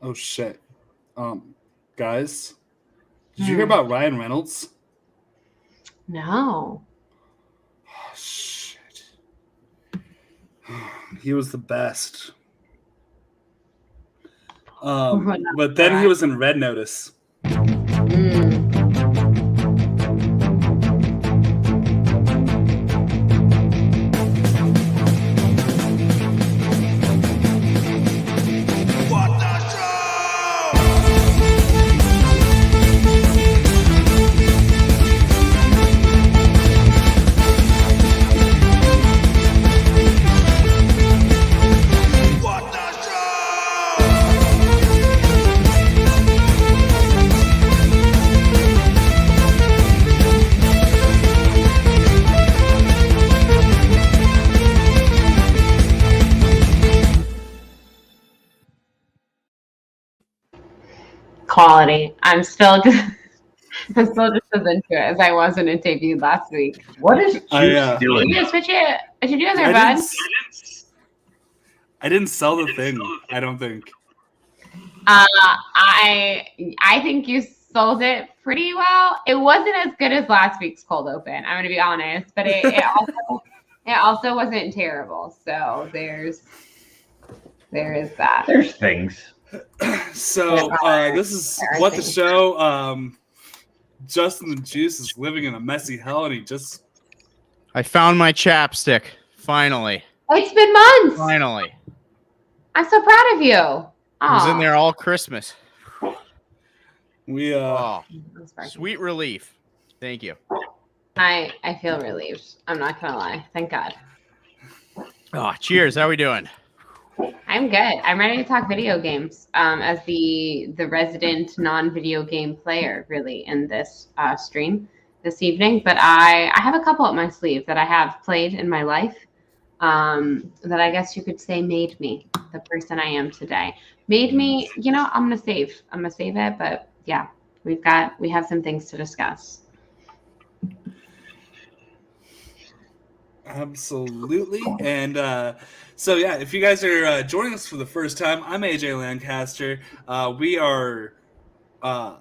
Oh shit. Guys, did you hear about Ryan Reynolds? No. Oh, shit. He was the best. But then he was in Red Notice. Quality. I'm still just as into it as I was when it debuted last week. What is Juice doing? You guys switch it. Should you guys are bad? I didn't sell the thing. I don't think. I think you sold it pretty well. It wasn't as good as last week's cold open. I'm gonna be honest, but it also wasn't terrible. So there is that. There's things. So this is what the show. Justin the Juice is living in a messy hell, and I found my chapstick finally. It's been months. Finally, I'm so proud of you. It was in there all Christmas. Sweet relief. Thank you. I feel relieved. I'm not gonna lie. Thank God. Oh, cheers. How we doing? I'm good. I'm ready to talk video games as the resident non-video game player, really, in this stream this evening. But I have a couple up my sleeve that I have played in my life that I guess you could say made me the person I am today. Made me, I'm gonna save it. But yeah, we have some things to discuss. Absolutely. And so, yeah, if you guys are joining us for the first time, I'm AJ Lancaster. We are a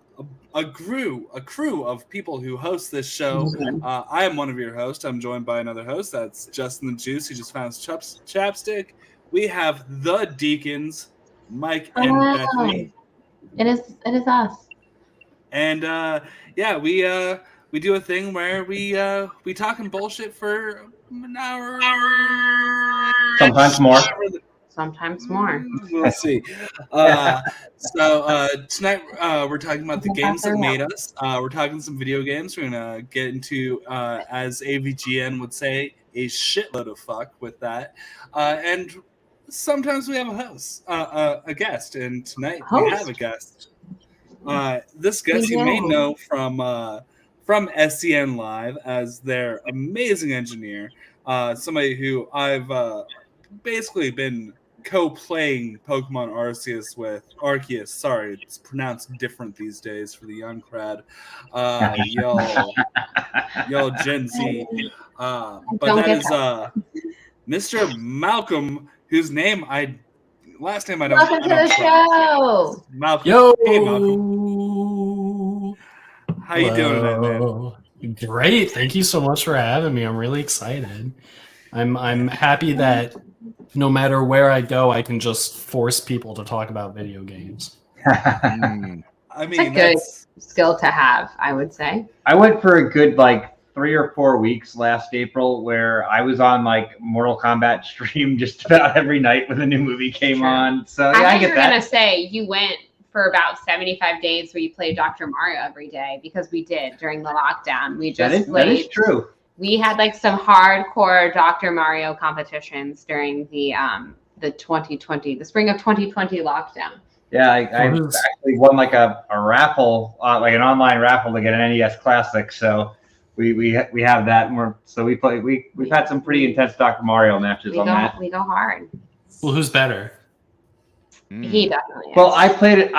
crew of people who host this show. I am one of your hosts. I'm joined by another host. That's Justin the Juice, who just found his chapstick. We have the Deacons, Mike and Bethany. It is us. And we do a thing where we talking bullshit for an hour. Sometimes more. Sometimes more. We'll see. So tonight we're talking about the games that made us. We're talking some video games. We're gonna get into, as AVGN would say, a shitload of fuck with that. And sometimes we have a host, a guest, and tonight we have a guest. This guest you may know from SCN Live as their amazing engineer, somebody who I've basically been co-playing Pokemon Arceus. Sorry, it's pronounced different these days for the young crowd. Y'all Gen Z. But that is Mr. Malcom, whose last name I don't. Welcome to the show, Malcom. Yo. Hey, Malcom. How you doing today, man? Great. Thank you so much for having me. I'm really excited. I'm happy that no matter where I go, I can just force people to talk about video games. I mean, it's a good skill to have, I would say. I went for a good 3 or 4 weeks last April where I was on Mortal Kombat stream just about every night when the new movie came on. So yeah, I get that. I was going to say you went for about 75 days where you played Dr. Mario every day, because we did during the lockdown. We just played. That is true. We had some hardcore Dr. Mario competitions during the spring of 2020 lockdown. Yeah, I actually won a raffle, an online raffle to get an NES Classic. So we have that, and we've had some pretty intense Dr. Mario matches on that. We go hard. Well, who's better? He definitely is. Well, I played it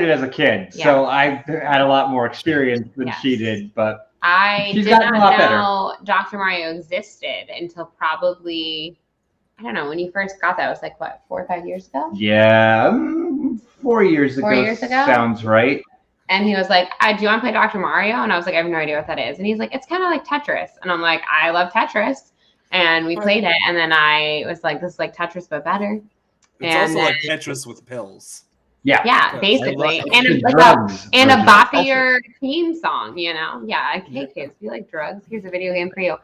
as a kid, so I had a lot more experience than she did, but I did not know Dr. Mario existed until probably, I don't know, when you first got that. It was 4 or 5 years ago? Yeah, 4 years ago. 4 years ago? Sounds right. And he was like, do you want to play Dr. Mario? And I was like, I have no idea what that is. And he's like, it's kind of like Tetris. And I'm like, I love Tetris. And we played it. And then I was like, this is like Tetris, but better. It's also like Tetris with pills. Yeah, basically. And a boppier theme song, you know? Yeah, okay, kids, you like drugs? Here's a video game for you.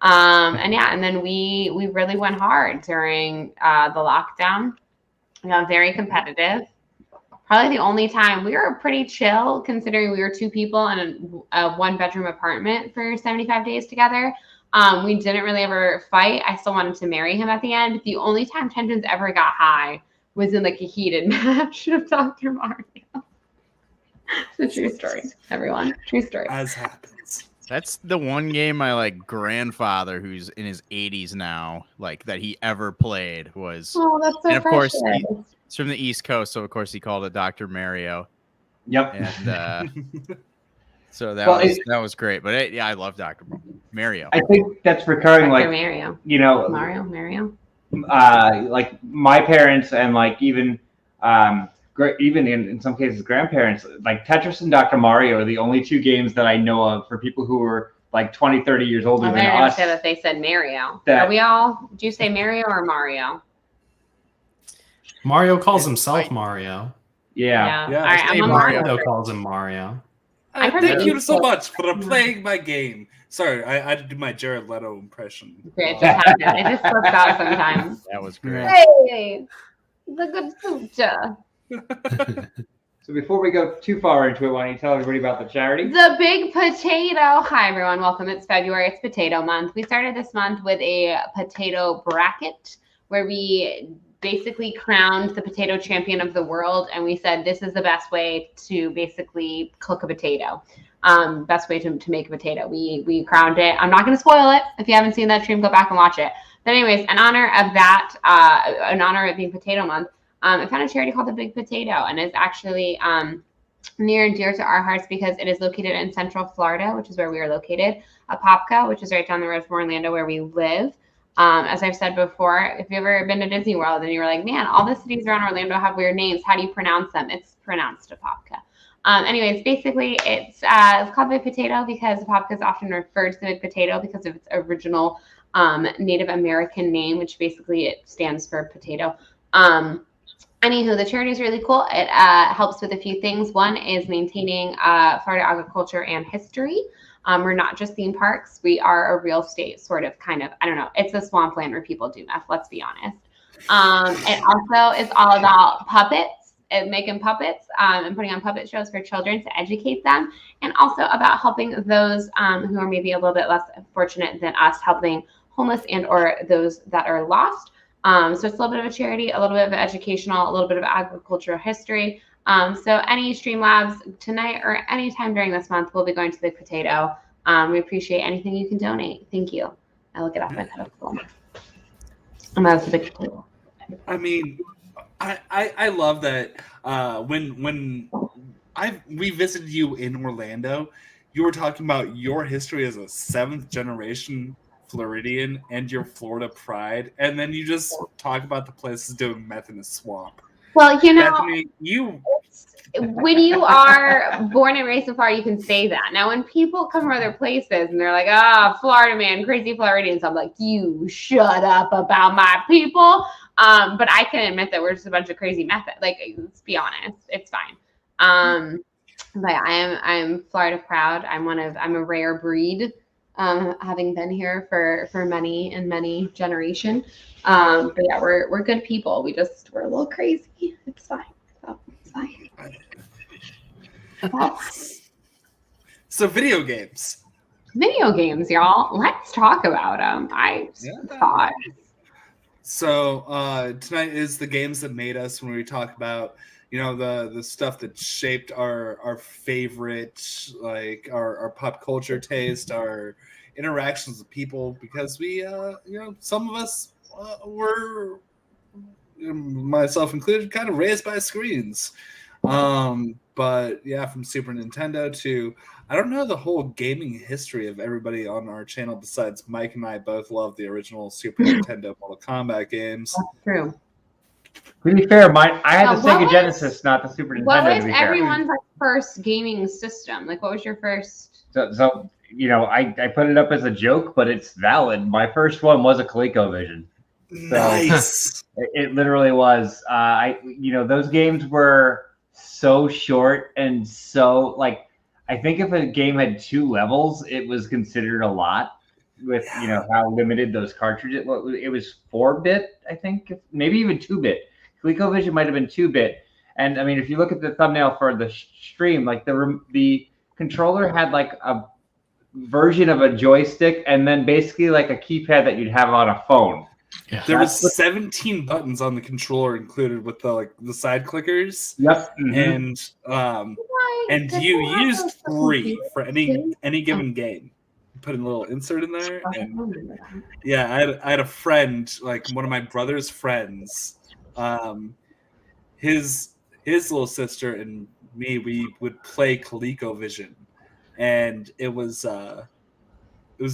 And then we really went hard during the lockdown. We got very competitive. Probably the only time we were pretty chill, considering we were 2 people in a 1-bedroom apartment for 75 days together. We didn't really ever fight. I still wanted to marry him at the end. But the only time tensions ever got high was in like a heated match of Dr. Mario. It's a true story, everyone. True story. As happens. That's the one game my like grandfather, who's in his 80s now, like that he ever played was. Oh, that's so and of precious. course, it's from the East Coast, so of course he called it Dr. Mario. Yep. And so that was great. But I love Dr. Mario. I think that's recurring. Dr. Like Mario. You know, Mario. Like my parents and like even in some cases grandparents, like Tetris and Dr. Mario are the only 2 games that I know of for people who were like 20, 30 years older than us. Say that they said Mario. Are we all? Do you say Mario or Mario? Mario calls himself Mario. Yeah. All right, I'm Mario calls him Mario. Thank you so much for playing my game. Sorry, I had to do my Jared Leto impression. Great, it just happens. It just slips out sometimes. That was great. Hey, the good future. So before we go too far into it, why don't you tell everybody about the charity? The Big Potato. Hi, everyone. Welcome. It's February. It's Potato Month. We started this month with a potato bracket where we basically crowned the potato champion of the world. And we said, this is the best way to basically cook a potato. Best way to make a potato. We crowned it. I'm not going to spoil it. If you haven't seen that stream, go back and watch it. But anyways, in honor of that, in honor of being Potato Month, I found a charity called the Big Potato, and it's actually near and dear to our hearts because it is located in Central Florida, which is where we are located. Apopka, which is right down the road from Orlando, where we live. As I've said before, if you've ever been to Disney World and you were like, man, all the cities around Orlando have weird names. How do you pronounce them? It's pronounced Apopka. Anyways, basically, it's called Big Potato because Apopka is often referred to the Big Potato because of its original Native American name, which basically it stands for potato. Anywho, the charity is really cool. It helps with a few things. One is maintaining Florida agriculture and history. We're not just theme parks. We are a real estate sort of kind of, I don't know. It's a swampland where people do meth, let's be honest. It also is all about puppets and making puppets and putting on puppet shows for children to educate them. And also about helping those who are maybe a little bit less fortunate than us, helping homeless and or those that are lost. So it's a little bit of a charity, a little bit of educational, a little bit of agricultural history. So any Streamlabs tonight or anytime during this month, we'll be going to Big Potato. We appreciate anything you can donate. Thank you. I look it up. And that's the Big Potato. I mean, I love that when we visited you in Orlando, you were talking about your history as a 7th generation Floridian and your Florida pride, and then you just talk about the places doing meth in a swamp. Well, you know, Bethany, when you are born and raised in Florida, you can say that. Now, when people come from other places and they're like, Florida man, crazy Floridians, I'm like, you shut up about my people. But I can admit that we're just a bunch of crazy meth. Like, let's be honest, it's fine. But I'm Florida proud. I'm a rare breed. Having been here for many generation. But yeah, we're good people. We're a little crazy. It's fine. It's fine. So video games. Video games, y'all. Let's talk about them. Thought. So tonight is the games that made us. When we talk about, the stuff that shaped our favorite, like our pop culture taste, our interactions with people, because we, some of us were, myself included, kind of raised by screens. But yeah, from Super Nintendo to, I don't know the whole gaming history of everybody on our channel besides Mike and I both love the original Super Nintendo Mortal Kombat games. That's true. To be fair, I had the what Sega was- Genesis, not the Super Nintendo. What to was be fair. everyone's like first gaming system? Like, what was your first? So you know, I put it up as a joke, but it's valid. My first one was a ColecoVision. Nice. It literally was. Those games were so short and so like. I think if a game had 2 levels, it was considered a lot. With how limited those cartridges. It was 4-bit, I think, maybe even 2-bit. ColecoVision might have been 2-bit. And I mean, if you look at the thumbnail for the stream, like the controller had like a version of a joystick, and then basically like a keypad that you'd have on a phone. Yeah. There was 17 buttons on the controller included with the side clickers. Yep. Mm-hmm. And you used 3 for any given game. Put in a little insert in there. And yeah, I had a friend, like one of my brother's friends. His little sister and me, we would play ColecoVision, and it was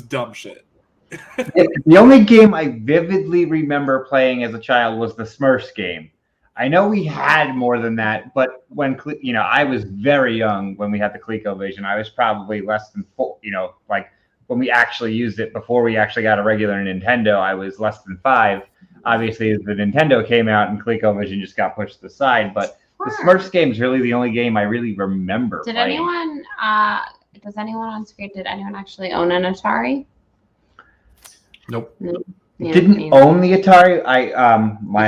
dumb shit. The only game I vividly remember playing as a child was the Smurfs game. I know we had more than that, but when I was very young when we had the ColecoVision. I was probably less than 4. Like when we actually used it before we actually got a regular Nintendo, I was less than 5. Obviously, the Nintendo came out and ColecoVision just got pushed to the side. But the Smurfs game is really the only game I really remember playing. Does anyone on screen? Did anyone actually own an Atari? Nope. No. Yeah, Didn't own the Atari.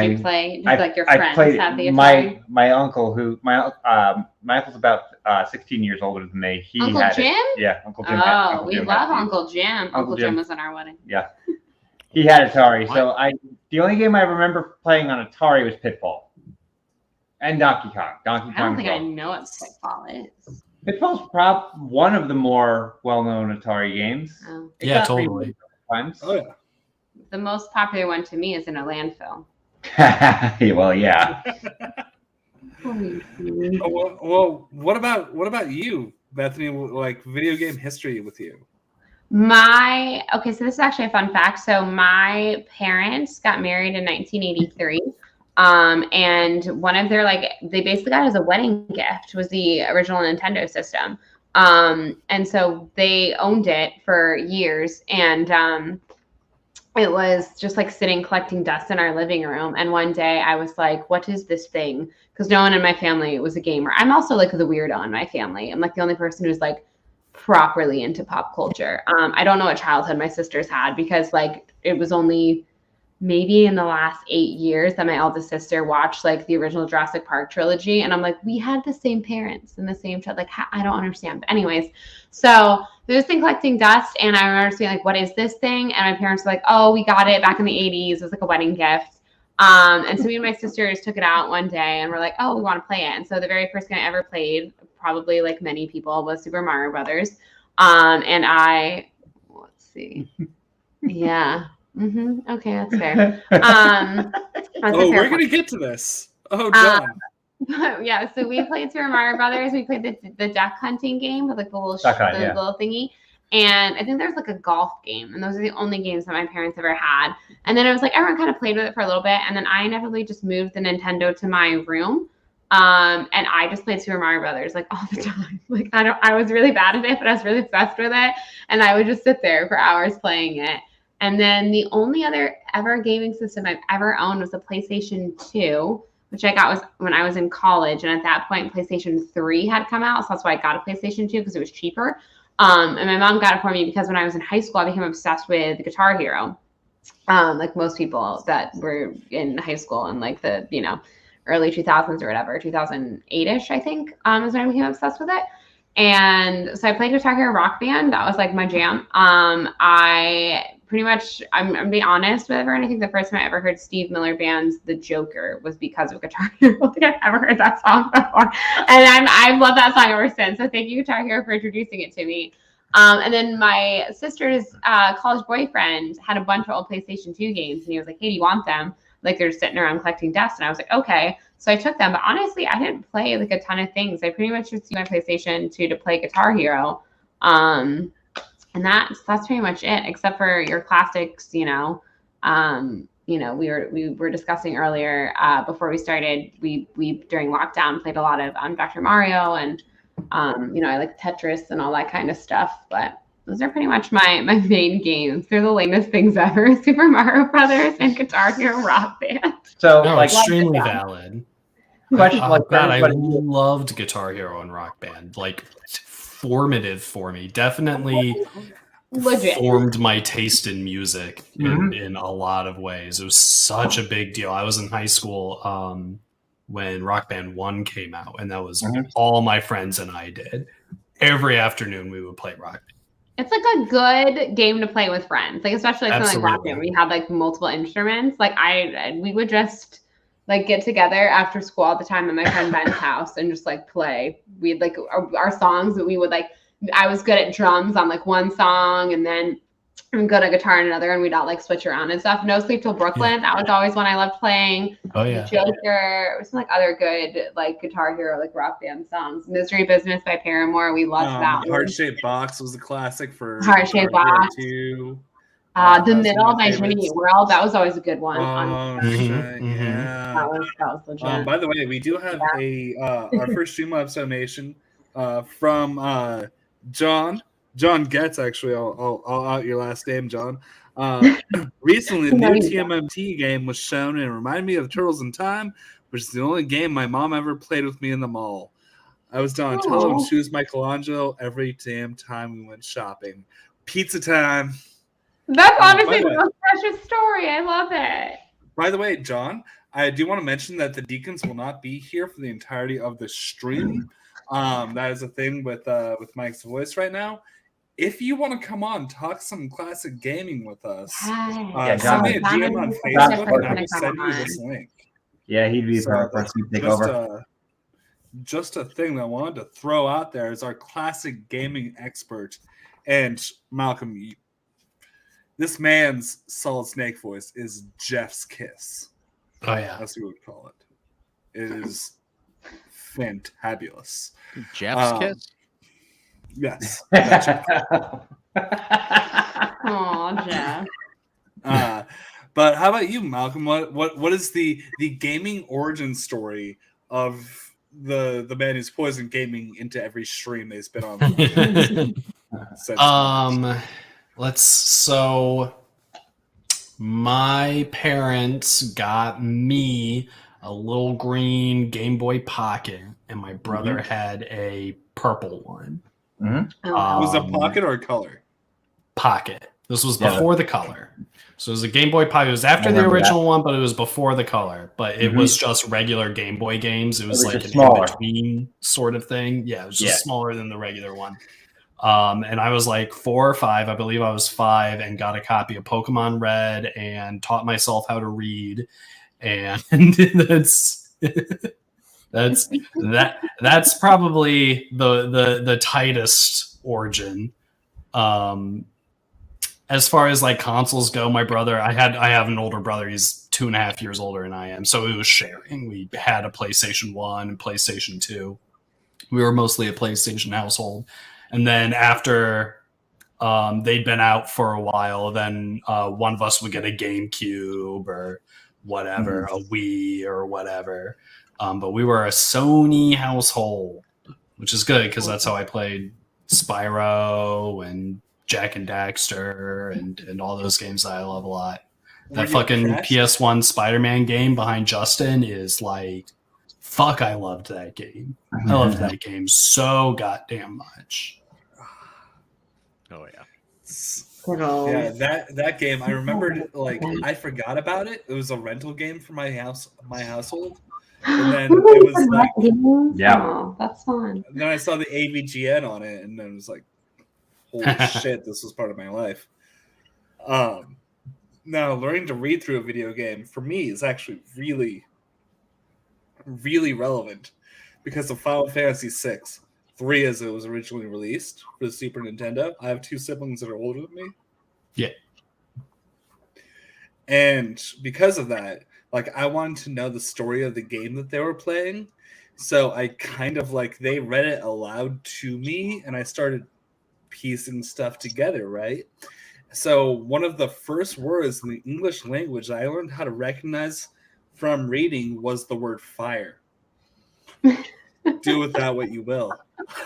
Did you play? Did like your friends have the Atari? My uncle, my uncle's about 16 years older than me. He Uncle had Jim? It. Yeah, Uncle Jim. We love Uncle Jim. Uncle Jim was in our wedding. Yeah, he had Atari. So the only game I remember playing on Atari was Pitfall and Donkey Kong. I don't think I know what Pitfall is. Pitfall's probably one of the more well-known Atari games. Oh. Yeah, totally. Times. Oh yeah. The most popular one to me is in a landfill. Well, yeah. Well, what about you, Bethany? Like video game history with you? So this is actually a fun fact. So my parents got married in 1983. And one of their they basically got as a wedding gift was the original Nintendo system. And so they owned it for years, and it was just like sitting collecting dust in our living room. And one day I was like, what is this thing? Because no one in my family was a gamer. I'm also like the weirdo in my family. I'm like the only person who's like properly into pop culture. I don't know what childhood my sisters had, because like it was only maybe in the last 8 years that my eldest sister watched like the original Jurassic Park trilogy. And I'm like, we had the same parents and the same child. Like, I don't understand. But anyways, so there's this thing collecting dust. And I remember being like, what is this thing? And my parents were like, oh, we got it back in the 80s. It was like a wedding gift. And so me and my sisters took it out one day and we're like, oh, we want to play it. And so the very first game I ever played, probably like many people, was Super Mario Brothers. And let's see. Yeah. Mm-hmm. Okay, that's fair. We're gonna get to this. Oh, John. Yeah, so we played Super Mario Brothers. We played the duck hunting game with like the little little thingy, and I think there's like a golf game, and those are the only games that my parents ever had. And then it was like everyone kind of played with it for a little bit, and then I inevitably just moved the Nintendo to my room, and I just played Super Mario Brothers like all the time. Like I was really bad at it, but I was really obsessed with it, and I would just sit there for hours playing it. And then the only other ever gaming system I've ever owned was a PlayStation 2, which I got was when I was in college. And at that point, PlayStation 3 had come out. So that's why I got a PlayStation 2, because it was cheaper. And my mom got it for me because when I was in high school, I became obsessed with Guitar Hero. Like most people that were in high school in like the, early 2000s or whatever, 2008-ish, I think, is when I became obsessed with it. And so I played Guitar Hero Rock Band. That was like my jam. I'm being honest with everyone. I think the first time I ever heard Steve Miller Band's The Joker was because of Guitar Hero. I don't think I've ever heard that song before. And I've loved that song ever since. So thank you, Guitar Hero, for introducing it to me. And then my sister's college boyfriend had a bunch of old PlayStation 2 games. And he was like, hey, do you want them? Like they're sitting around collecting dust. And I was like, okay. So I took them. But honestly, I didn't play like a ton of things. I pretty much just used my PlayStation 2 to play Guitar Hero. And that's pretty much it, except for your classics, we were discussing earlier before we started. We during lockdown played a lot of Dr. Mario and I like Tetris and all that kind of stuff. But those are pretty much my main games. They're the lamest things ever: Super Mario Brothers and Guitar Hero Rock Band. So No, like extremely valid. question, Oh, like God, I everybody- loved Guitar Hero and Rock Band. Like, formative for me. Definitely Legit. formed my taste in music in a lot of ways. It was such a big deal. I was in high school when Rock Band 1 came out, and that was all my friends and I did. Every afternoon we would play Rock Band. It's like a good game to play with friends, like especially like something like Rock Band. We had like multiple instruments. Like we would just like get together after school all the time at my friend Ben's house and just like play. We'd like our songs that we would like. I was good at drums on like one song, and then I'm good at guitar on another, and we'd all like switch around and stuff. No Sleep Till Brooklyn. That was always one I loved playing. Oh yeah. Joker. Some like other good like Guitar Hero like Rock Band songs. Misery Business by Paramore. We loved that one. Heart Shaped Box was a classic for Heart Shaped Box. Too. The Middle by Jimmy Eat World. That was always a good one. Oh shit! Yeah. That was legit. By the way, we do have our first Streamlabs donation from John Getz. Actually, I'll out your last name, John. Recently, the new TMNT game was shown and it reminded me of Turtles in Time, which is the only game my mom ever played with me in the mall. I was Donatello and she was Michelangelo every damn time we went shopping. Pizza time. That's honestly the most precious story. I love it. By the way, John, I do want to mention that the Deacons will not be here for the entirety of the stream. That is a thing with Mike's voice right now. If you want to come on, talk some classic gaming with us, send me a DM on Facebook and I will send you this link. Yeah, he'd be the person to take over. Just a thing that I wanted to throw out there as our classic gaming expert. And Malcolm, this man's Solid Snake voice is Jeff's kiss. Oh yeah, that's what we would call it. It is fantabulous. Jeff's kiss. Yes. Oh, Jeff. But how about you, Malcolm? What is the gaming origin story of the man who's poisoned gaming into every stream they've been on? So my parents got me a little green Game Boy Pocket, and my brother had a purple one. Was it a pocket or a color? Pocket. This was before the color. So it was a Game Boy Pocket. It was after the original one, but it was before the color. But it was just regular Game Boy games. It was like an in-between sort of thing. Yeah, it was just smaller than the regular one. And I was like 4 or 5. I believe I was 5 and got a copy of Pokemon Red and taught myself how to read. And that's probably the tightest origin. As far as like consoles go, my brother, I have an older brother. He's 2.5 years older than I am, so it was sharing. We had a PlayStation 1 and PlayStation 2. We were mostly a PlayStation household, and then after they'd been out for a while, then one of us would get a GameCube or whatever, a Wii or whatever. But we were a Sony household, which is good because that's how I played Spyro and Jack and Daxter and all those games that I love a lot. That fucking PS1 Spider-Man game behind Justin is like, fuck, I loved that game. I loved that game so goddamn much. Oh yeah. Yeah, that game, I remembered, like, I forgot about it. It was a rental game for my household. And then it was like, oh, that's fun. Then I saw the AVGN on it, and then it was like, holy shit, this was part of my life. Now, learning to read through a video game, for me, is actually really, really relevant because of Final Fantasy VI. 3 as it was originally released for the Super Nintendo. I have 2 siblings that are older than me. Yeah. And because of that, like, I wanted to know the story of the game that they were playing. So I kind of like, they read it aloud to me and I started piecing stuff together, right? So one of the first words in the English language I learned how to recognize from reading was the word fire. Do with that what you will.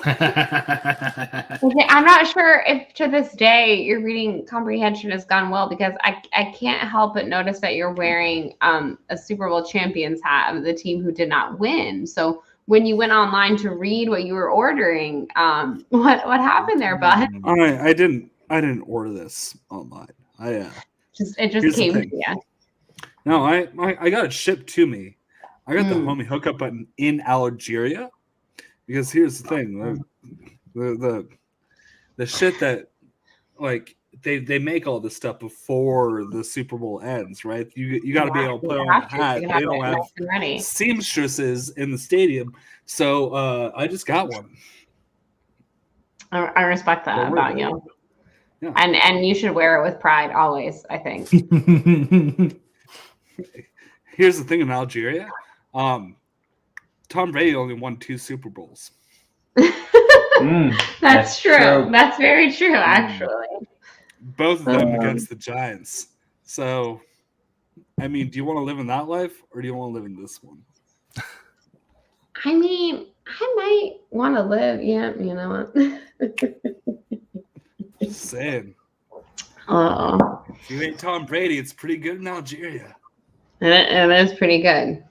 Okay, I'm not sure if to this day your reading comprehension has gone well, because I can't help but notice that you're wearing a Super Bowl champions hat of the team who did not win. So when you went online to read what you were ordering, what happened there, bud? I didn't order this online. It just Here's the came to thing. you. No, I got it shipped to me. I got the homie hookup button in Algeria, because here's the thing: the shit that like they make all this stuff before the Super Bowl ends, right? You got to be able to put on the hat. They don't have seamstresses in the stadium, so I just got one. I respect that about you. Yeah. And you should wear it with pride always, I think. Here's the thing in Algeria. Tom Brady only won 2 Super Bowls. That's true. That's very true, actually. Both of them against the Giants. So, I mean, do you want to live in that life, or do you want to live in this one? I mean, I might want to live. Yeah, you know what? Just saying. Oh, If you ain't Tom Brady, it's pretty good in Algeria. it is pretty good,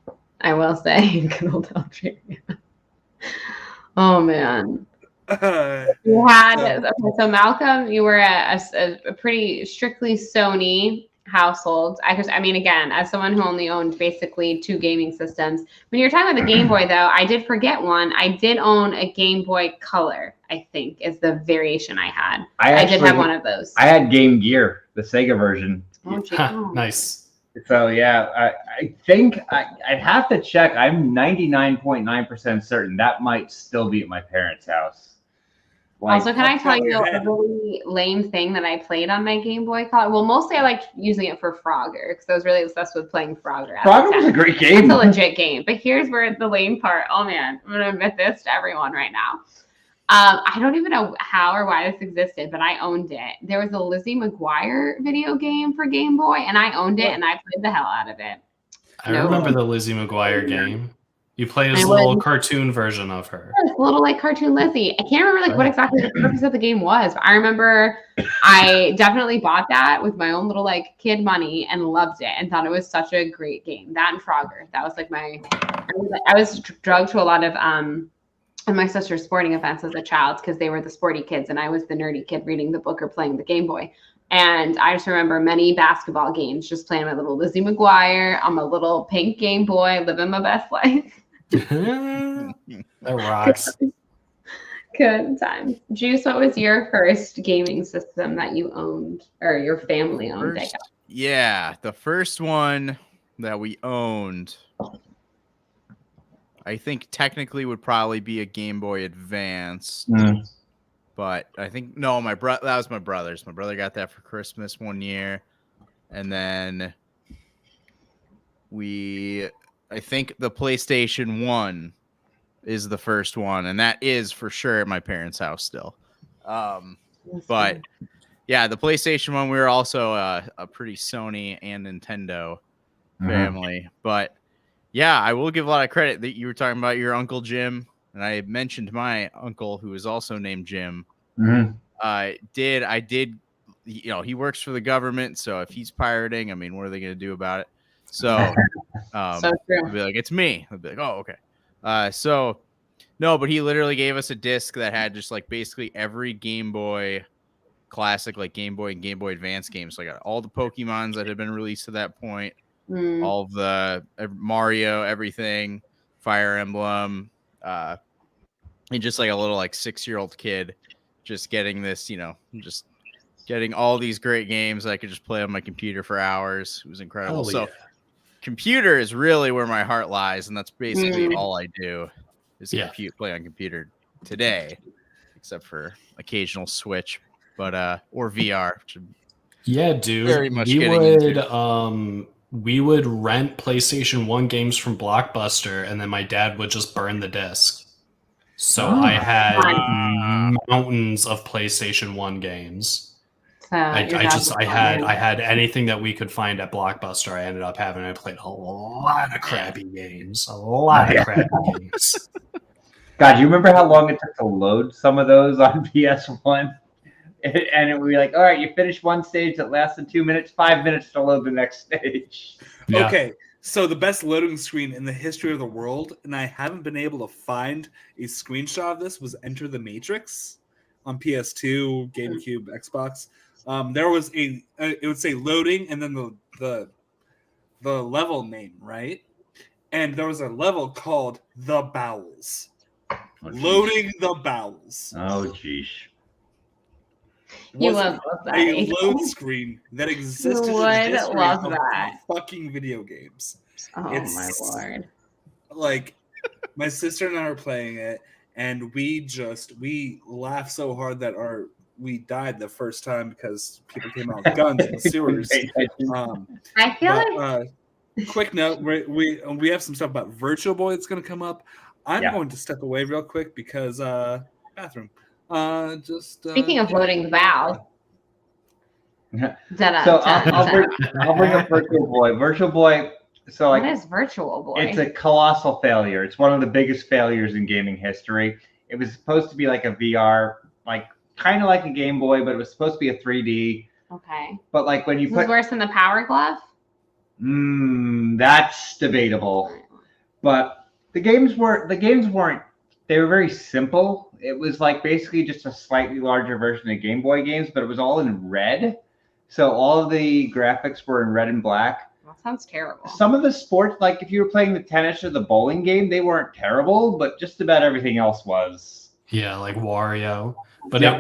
I will say. Good old Algeria. Oh man. You had so Malcolm, you were a pretty strictly Sony household. I mean, again, as someone who only owned basically 2 gaming systems, when you're talking about the Game Boy, though, I did forget one. I did own a Game Boy Color, I think, is the variation I had. I did have one of those. I had Game Gear, the Sega version. Nice. So yeah, I think I'd have to check. I'm 99.9% certain that might still be at my parents' house. Also, can I tell you a really lame thing that I played on my Game Boy Color? Well, mostly I liked using it for Frogger, because I was really obsessed with playing Frogger. Frogger was a great game. It's a legit game. But here's where the lame part. Oh man, I'm gonna admit this to everyone right now. I don't even know how or why this existed, but I owned it. There was a Lizzie McGuire video game for Game Boy, and I owned it, and I played the hell out of it. I remember the Lizzie McGuire game. You played as a little cartoon version of her. A little like cartoon Lizzie. I can't remember what exactly the purpose of the game was, but I remember I definitely bought that with my own little kid money and loved it and thought it was such a great game. That and Frogger. That was I was drugged to a lot of my sister's sporting events as a child, because they were the sporty kids and I was the nerdy kid reading the book or playing the Game Boy. And I just remember many basketball games just playing my little Lizzie McGuire on my little pink Game Boy, living my best life. That rocks. Good times. Juice, what was your first gaming system that you owned, or your family owned? Yeah, the first one that we owned, I think technically would probably be a Game Boy Advance. But I think that was my brother's. My brother got that for Christmas one year, and then I think the PlayStation 1 is the first one, and that is for sure at my parents' house still. But yeah, the PlayStation 1, we were also a pretty Sony and Nintendo family. But yeah, I will give a lot of credit that you were talking about your Uncle Jim, and I mentioned my uncle who is also named Jim. I did, he works for the government, so if he's pirating, I mean, what are they going to do about it? So, so true. I'd be like, it's me. I'd be like, oh, okay. So, no, but he literally gave us a disc that had just basically every Game Boy classic, Game Boy and Game Boy Advance games. So I got all the Pokemons that had been released to that point, all of the Mario, everything, Fire Emblem, and just a little 6-year-old kid just getting this, just getting all these great games I could just play on my computer for hours. It was incredible. Computer is really where my heart lies, and that's basically all I do is play on computer today, except for occasional Switch, but or VR. Yeah, dude. Very much we would rent PlayStation 1 games from Blockbuster, and then my dad would just burn the disc. So I had mountains of PlayStation 1 games. So I your dad was fine. had anything that we could find at Blockbuster. I ended up having. I played a lot of crappy games. A lot of crappy games. God, you remember how long it took to load some of those on PS1? And it would be like, all right, you finished one stage that lasted 2 minutes, 5 minutes to load the next stage. Yeah. Okay, so the best loading screen in the history of the world, and I haven't been able to find a screenshot of this, was Enter the Matrix on PS2, GameCube, Xbox. There was it would say loading and then the level name, right? And there was a level called The Bowels. Loading the Bowels. Oh, geez. You Was would love that. a load screen that existed in the would history love of that. fucking video games. Oh It's- my lord. Like, my sister and I were playing it, and we laughed so hard that we died the first time because people came out with guns in the sewers. I feel like Quick note: we have some stuff about Virtual Boy that's going to come up. I'm going to step away real quick because bathroom. speaking of loading the bow. So I'll bring up Virtual Boy. Virtual Boy. So What like is Virtual Boy? it's a colossal failure. It's one of the biggest failures in gaming history. It was supposed to be like a VR, like kind of like a Game Boy, but it was supposed to be a 3D. Okay. But like when you This is put, worse than the Power Glove? that's debatable. But the games weren't. They were very simple. It was like basically just a slightly larger version of Game Boy games, but it was all in red. So all of the graphics were in red and black. That sounds terrible. Some of the sports, like if you were playing the tennis or the bowling game, they weren't terrible, but just about everything else was. Yeah, like Wario. But Yep.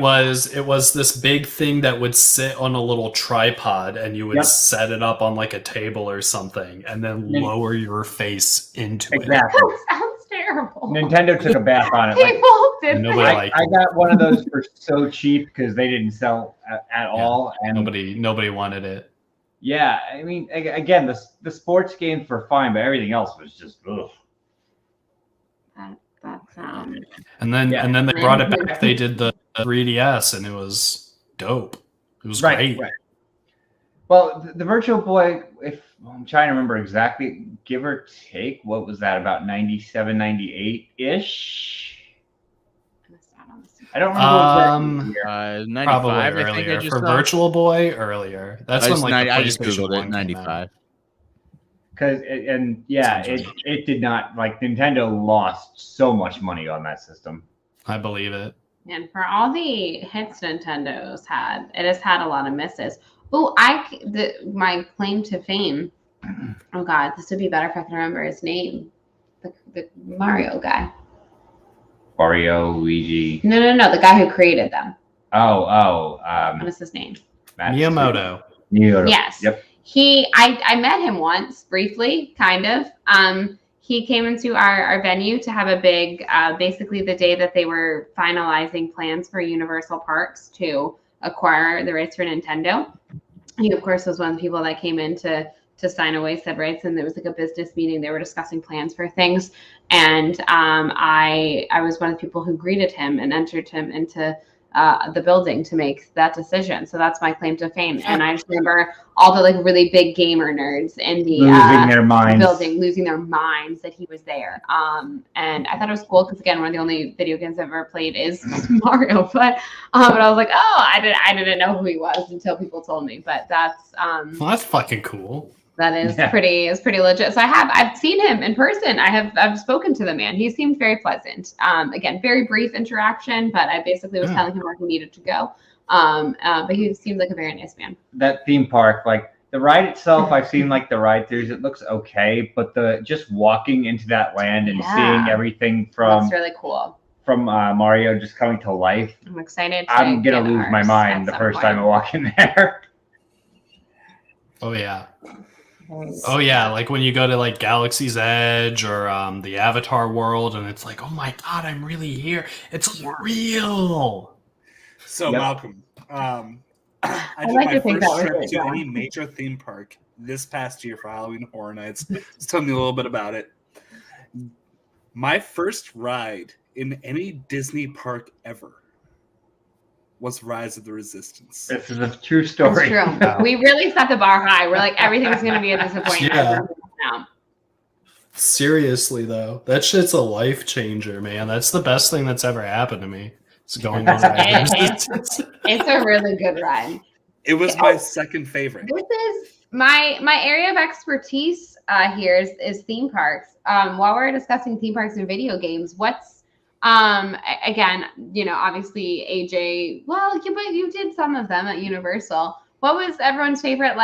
it was this big thing that would sit on a little tripod, and you would Yep. set it up on like a table or something, and then lower your face into it. Exactly. That sounds terrible. Nintendo took a bath on it. Like, People did Nobody that. liked I got one of those for so cheap because they didn't sell at all. And Nobody wanted it. yeah, I mean, again, the sports games were fine, but everything else was just ugh. That sounds. And then they brought it back. They did the 3DS, and it was dope. It was great. Right. Well, the Virtual Boy, if I'm trying to remember exactly, give or take, what was that, about 97, 98-ish? I don't remember exactly. 95. Probably I think earlier. I just For saw. Virtual Boy, earlier. That's when like the I just PlayStation googled 1 it. came out. 95. Because it did not, like, Nintendo lost so much money on that system. I believe it. And for all the hits Nintendo's had, it has had a lot of misses. Oh, my claim to fame. Oh God, this would be better if I could remember his name. The Mario guy. Wario, Luigi. No, the guy who created them. What What is his name? Miyamoto. Yes. Yep. I met him once, briefly, kind of. He came into our venue to have a big, basically the day that they were finalizing plans for Universal Parks to acquire the rights for Nintendo. He, of course, was one of the people that came in to sign away said rights, and there was like a business meeting. They were discussing plans for things, and I was one of the people who greeted him and entered him into the building to make that decision. So that's my claim to fame. And I just remember all the like really big gamer nerds in the losing their minds. building losing their minds that he was there. And I thought it was cool because again, one of the only video games I've ever played is Mario. But I was like, oh, I didn't know who he was until people told me. But that's Well, that's fucking cool. that is pretty legit. So I've seen him in person. I've spoken to the man. He seemed very pleasant. Again, very brief interaction, but I basically was telling him where he needed to go. But he seemed like a very nice man. That theme park, like the ride itself, I've seen like the ride throughs. It looks okay, but the just walking into that land and seeing everything from That's really cool. From Mario just coming to life. I'm excited. I'm gonna lose my mind the first time I walk in there. Oh yeah. Oh yeah, like when you go to like Galaxy's Edge or the Avatar world, and it's like, oh my God, I'm really here. It's real. So Malcolm, I did like my to think first that was trip it, to yeah. any major theme park this past year for Halloween Horror Nights. Just tell me a little bit about it. My first ride in any Disney park ever was Rise of the Resistance. This is a true story. That's true. We really set the bar high. We're like, everything's going to be a disappointment. Yeah. Now. Seriously though, that shit's a life changer, man. That's the best thing that's ever happened to me. It's going on. It's a really good ride. It was my second favorite. This is my area of expertise here is theme parks. While we're discussing theme parks and video games, what's again, obviously AJ, well, but you did some of them at Universal. What was everyone's favorite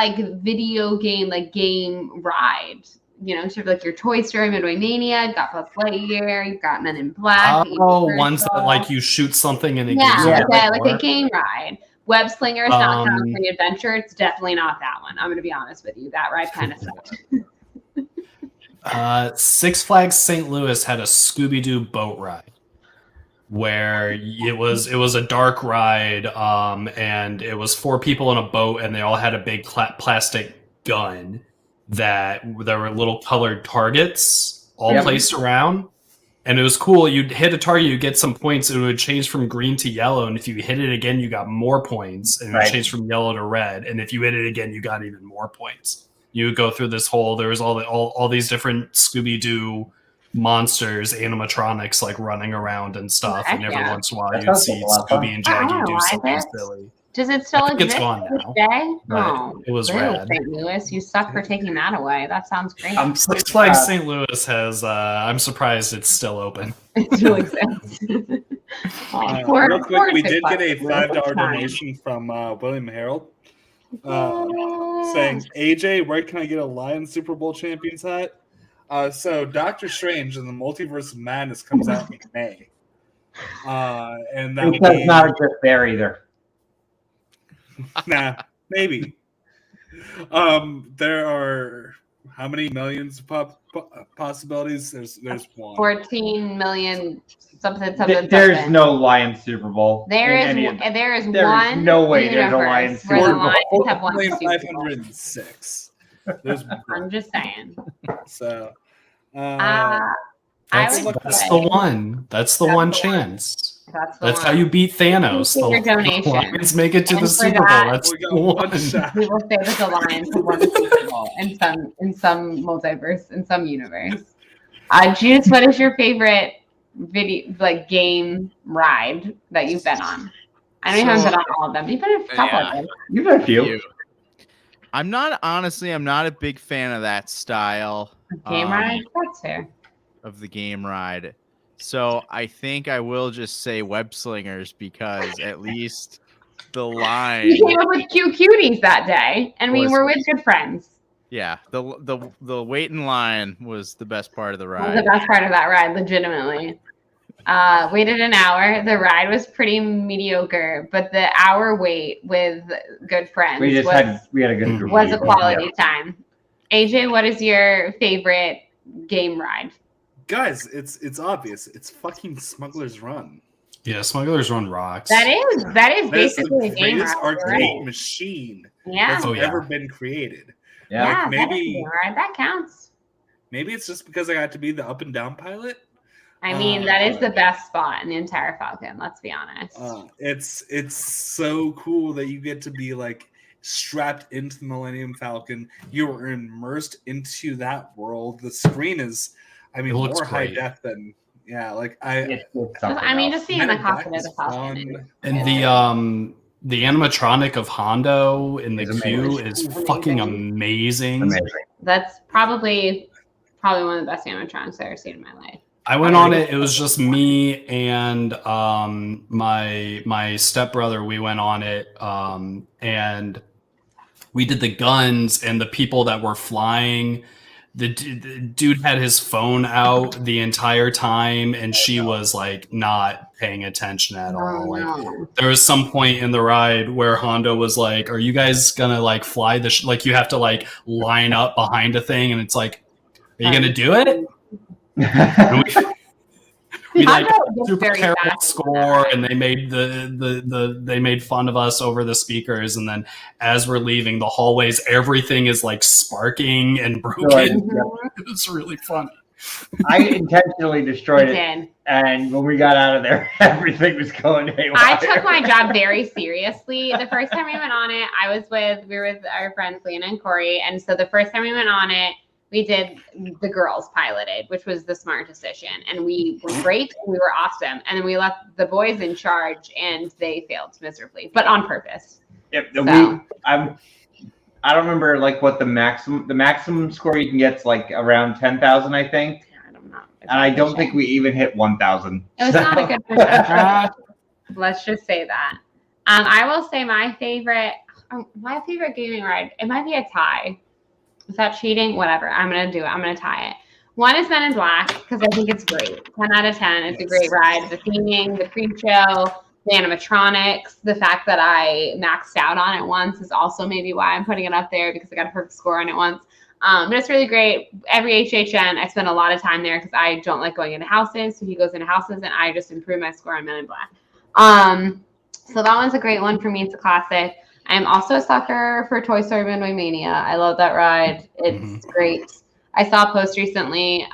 video game game ride? Sort of like your Toy Story, Midway Mania, got Buzz Lightyear, you've got Men in Black. Oh, ones that you shoot something and it gives you a game ride. Web Slinger is not California Adventure. It's definitely not that one. I'm going to be honest with you. That ride kind of sucked. Six Flags St. Louis had a Scooby-Doo boat ride where it was a dark ride, and it was 4 people in a boat, and they all had a big plastic gun that there were little colored targets all placed around. And it was cool. You'd hit a target, you'd get some points, and it would change from green to yellow. And if you hit it again, you got more points. And it would change from yellow to red. And if you hit it again, you got even more points. You would go through this whole, there was all these different Scooby-Doo monsters, animatronics running around and stuff. And every once in a while, you'd see Scooby and Jaggy do something silly. Does it still exist? It's gone now. Oh, it was really, rad. St. Louis, you suck for taking that away. That sounds great. Six Flags St. Louis has. I'm surprised it's still open. It still exists. Real quick, we did get a $5 donation from William Harold saying, "AJ, where can I get a Lions Super Bowl champions hat?" So Doctor Strange and the Multiverse of Madness comes out in May, and that does not exist there either. Nah, maybe. There are how many millions of possibilities? There's one. 14 million something. There's no Lions Super Bowl. There is one. No way there's a Lions Super where the Bowl. Lions have one Super Bowl. 506. There's one. I'm just saying. So that's the one. That's the one chance. That's how you beat Thanos. Your donation. Lions make it to the Super Bowl. That's the one. We will say that the Lions have won the Super Bowl in some multiverse, in some universe. Juice, what is your favorite game ride that you've been on? I know you haven't been on all of them. You've been on a couple of them. You've been a few. I'm not a big fan of that style. Game ride? That's fair. Of the game ride. So I think I will just say Web Slingers because at least the line. You came up with cute cuties that day, and we were with good friends. Yeah, the wait in line was the best part of the ride. That was the best part of that ride, legitimately. Waited an hour. The ride was pretty mediocre, but the hour wait with good friends we had a good group. Was a quality time. AJ, what is your favorite game ride? Guys, it's obvious. It's fucking Smuggler's Run. Yeah, Smuggler's Run rocks. That is basically a game ride. Arcade machine that's ever been created. Yeah, maybe that counts. Maybe it's just because I got to be the up and down pilot. I mean, that is the best spot in the entire Falcon. Let's be honest. It's so cool that you get to be strapped into the Millennium Falcon. You are immersed into that world. The screen is, more high def than just seeing the cockpit of the Falcon. And the animatronic of Hondo in the queue is fucking amazing. That's probably one of the best animatronics I've ever seen in my life. I went on it. It was just me and my stepbrother. We went on it, and we did the guns and the people that were flying. The dude had his phone out the entire time, and she was not paying attention at all. There was some point in the ride where Hondo was like, "Are you guys gonna fly the you have to line up behind a thing?" And it's like, "Are you gonna do it?" we super terrible score, and they made they made fun of us over the speakers. And then as we're leaving the hallways, everything is sparking and broken. It was really funny. I intentionally destroyed it. Did. And when we got out of there, everything was going haywire. I took my job very seriously. The first time we went on it, we were with our friends Lena and Corey. And so the first time we went on it, we did the girls piloted, which was the smart decision. And we were great. And we were awesome. And then we left the boys in charge and they failed miserably, but on purpose. Yep. So. I don't remember like what the maximum score you can get is like around 10,000, I think. I don't know. And I don't think we even hit 1,000. It was not a good percentage. Let's just say that. I will say my favorite gaming ride, it might be a tie. Is that cheating? Whatever. I'm going to do it. I'm going to tie it. One is Men in Black because I think it's great. 10 out of 10. It's a great ride. The theming, the pre-show, the animatronics, the fact that I maxed out on it once is also maybe why I'm putting it up there because I got a perfect score on it once. But it's really great. Every HHN, I spend a lot of time there because I don't like going into houses. So he goes into houses and I just improve my score on Men in Black. So that one's a great one for me. It's a classic. I'm also a sucker for Toy Story Midway Mania. I love that ride. It's great. I saw a post recently,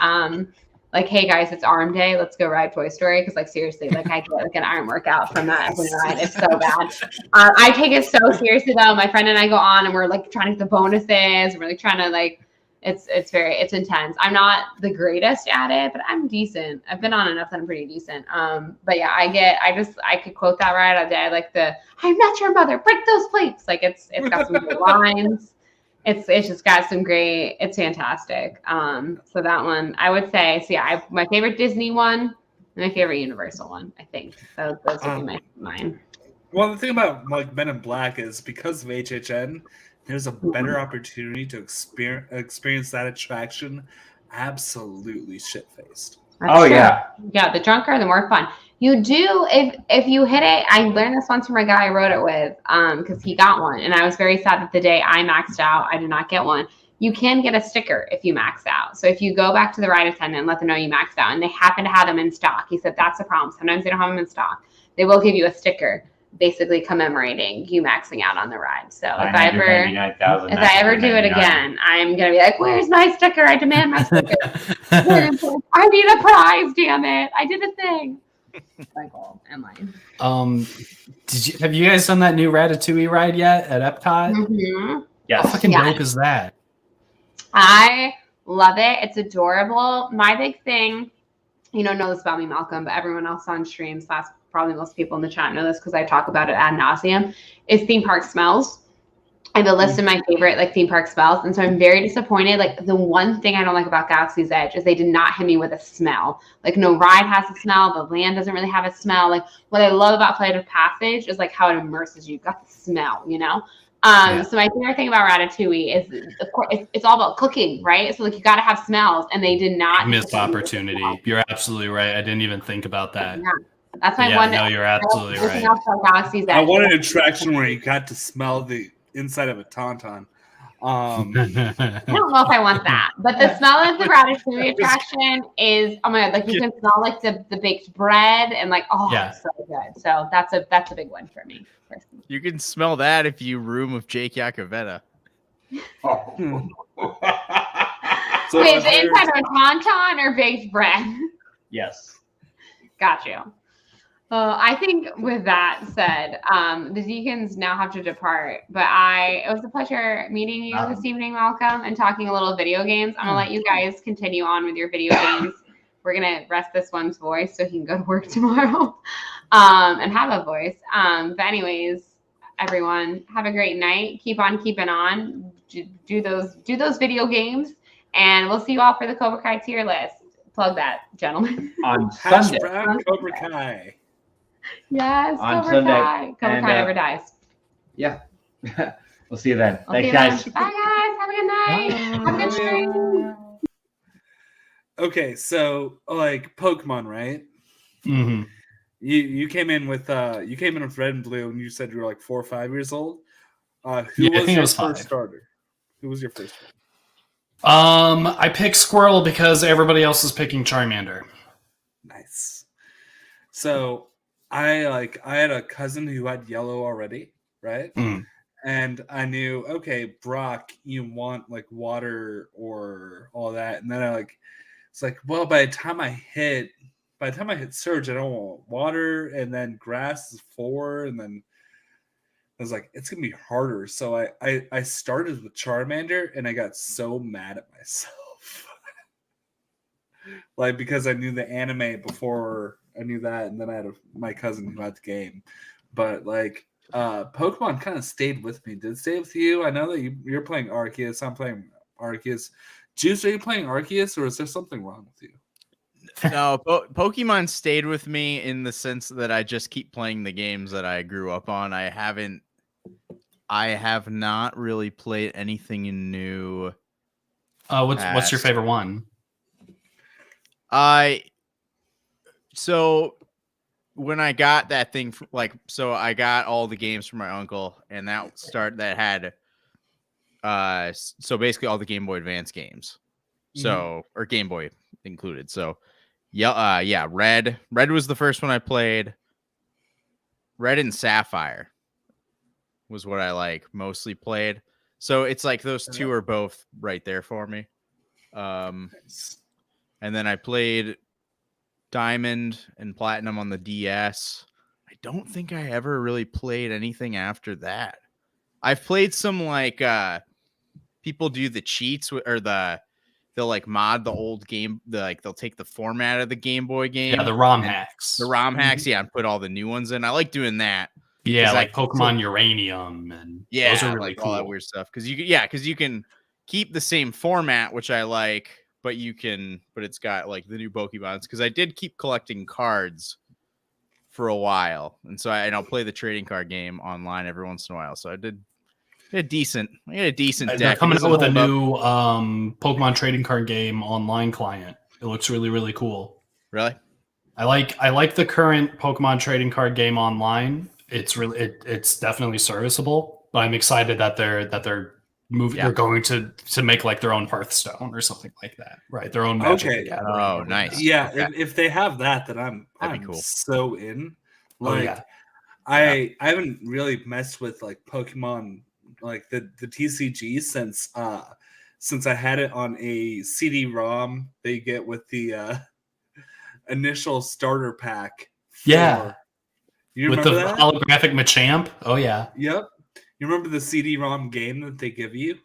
like, hey guys, it's arm day. Let's go ride Toy Story. Because like seriously, like I get like an arm workout from that ride. It's so bad. I take it so seriously though. My friend and I go on and we're like trying to get the bonuses. We're like trying to like, it's intense. I'm not the greatest at it, but I'm decent. I've been on enough that I'm pretty decent. But yeah, I could quote that ride all day. I like I'm not your mother. Break those plates. Like it's got some good lines. It's just got some great. It's fantastic. So that one I would say. So yeah, my favorite Disney one, and my favorite Universal one. I think those would be mine. Well, the thing about like Men in Black is because of HHN, there's a better opportunity to experience that attraction absolutely shit-faced. Oh, yeah. Yeah, the drunker, the more fun. You do, if you hit it, I learned this once from a guy I rode it with, because he got one. And I was very sad that the day I maxed out, I did not get one. You can get a sticker if you max out. So if you go back to the ride attendant and let them know you maxed out, and they happen to have them in stock, he said that's the problem. Sometimes they don't have them in stock. They will give you a sticker, basically commemorating you maxing out on the ride. So if I ever do it again, I'm gonna be like, "Where's my sticker? I demand my sticker. I need a prize, damn it! I did a thing." My goal and mine. Have you guys done that new Ratatouille ride yet at Epcot? Mm-hmm. Yes. How fucking dope is that? I love it. It's adorable. My big thing, you don't know this about me, Malcolm, but everyone else on streams, probably most people in the chat know this because I talk about it ad nauseum, is theme park smells. I have a list of my favorite like theme park smells, and so I'm very disappointed. Like the one thing I don't like about Galaxy's Edge is they did not hit me with a smell. Like no ride has a smell. The land doesn't really have a smell. Like what I love about Flight of Passage is like how it immerses you. You've got the smell, you know? So my favorite thing about Ratatouille is, of course, it's all about cooking, right? So like you got to have smells, and they did not. Missed opportunity. You're absolutely right. I didn't even think about that. Yeah. That's my one. No, you're absolutely right. I want an attraction where you got to smell the inside of a tauntaun. I don't know if I want that, but the smell of the Ratatouille attraction is, oh my god, like you can smell like the baked bread and like it's so good. So that's a big one for me. Personally. You can smell that if you room with Jake Yacovetta. Oh. So wait, is it inside of a tauntaun or baked bread? Yes. Got you. I think with that said, the Deacons now have to depart, but it was a pleasure meeting you this evening, Malcolm, and talking a little video games. I'm gonna let you guys continue on with your video games. We're gonna rest this one's voice so he can go to work tomorrow, and have a voice. But anyways, everyone, have a great night. Keep on keeping on. Do those video games, and we'll see you all for the Cobra Kai tier list. Plug that, gentlemen. On Sunday. Cobra Kai. Yes, On Cobra Sunday. Kai. Cobra Kai never dies. Yeah. We'll see you then. I'll see Thanks, you guys. then. Bye, guys. Have a good night. Have a good stream. Okay, so like Pokemon, right? Mm-hmm. You came in with Red and Blue, and you said you were like 4 or 5 years old. Who I was think your it was first 5. starter? Who was your first one? I picked Squirtle because everybody else is picking Charmander. Nice. So I had a cousin who had yellow already, right? Mm. And I knew, okay, Brock, you want like water or all that, and then I It's like, well, by the time I hit Surge, I don't want water, and then grass is 4, and then I was like, it's gonna be harder. So I started with Charmander, and I got so mad at myself. Like, because I knew the anime before I knew that, and then I had my cousin who had the game. But like Pokemon kind of stayed with me. Did it stay with you? I know that you're playing Arceus. I'm playing Arceus. Juice, are you playing Arceus, or is there something wrong with you? No, Pokemon stayed with me in the sense that I just keep playing the games that I grew up on. I have not really played anything new. What's your favorite one? So when I got that thing, so I got all the games from my uncle, and that had so basically all the Game Boy Advance games, so or Game Boy included. So yeah, Red was the first one I played. Red and Sapphire was what I mostly played. So it's like those two are both right there for me. Nice. And then I played Diamond and Platinum on the DS. I don't think I ever really played anything after that. I've played some people do the cheats or they'll mod the old game. They'll take the format of the Game Boy game. Yeah, the ROM hacks. The ROM hacks, yeah, and put all the new ones in. I like doing that. Yeah, like Pokemon Uranium, and those are really cool. All that weird stuff. Because you can keep the same format, which I like, but it's got the new Pokemons. Because I did keep collecting cards for a while, and so I'll play the trading card game online every once in a while. So I had a decent deck. They're coming out with a new Pokemon trading card game online client. It looks really, really cool. Really? I like the current Pokemon trading card game online. It's definitely serviceable, but I'm excited that they're moving. Yeah. They're going to make their own Hearthstone or something like that, right? Their own Magic. Okay. Oh, nice. Yeah, okay. if they have that, then I'm cool. so in. I haven't really messed with Pokemon the TCG since I had it on a CD-ROM they get with the initial starter pack. You remember with the that? holographic Machamp? Oh yeah. Yep. You remember the CD-ROM game that they give you?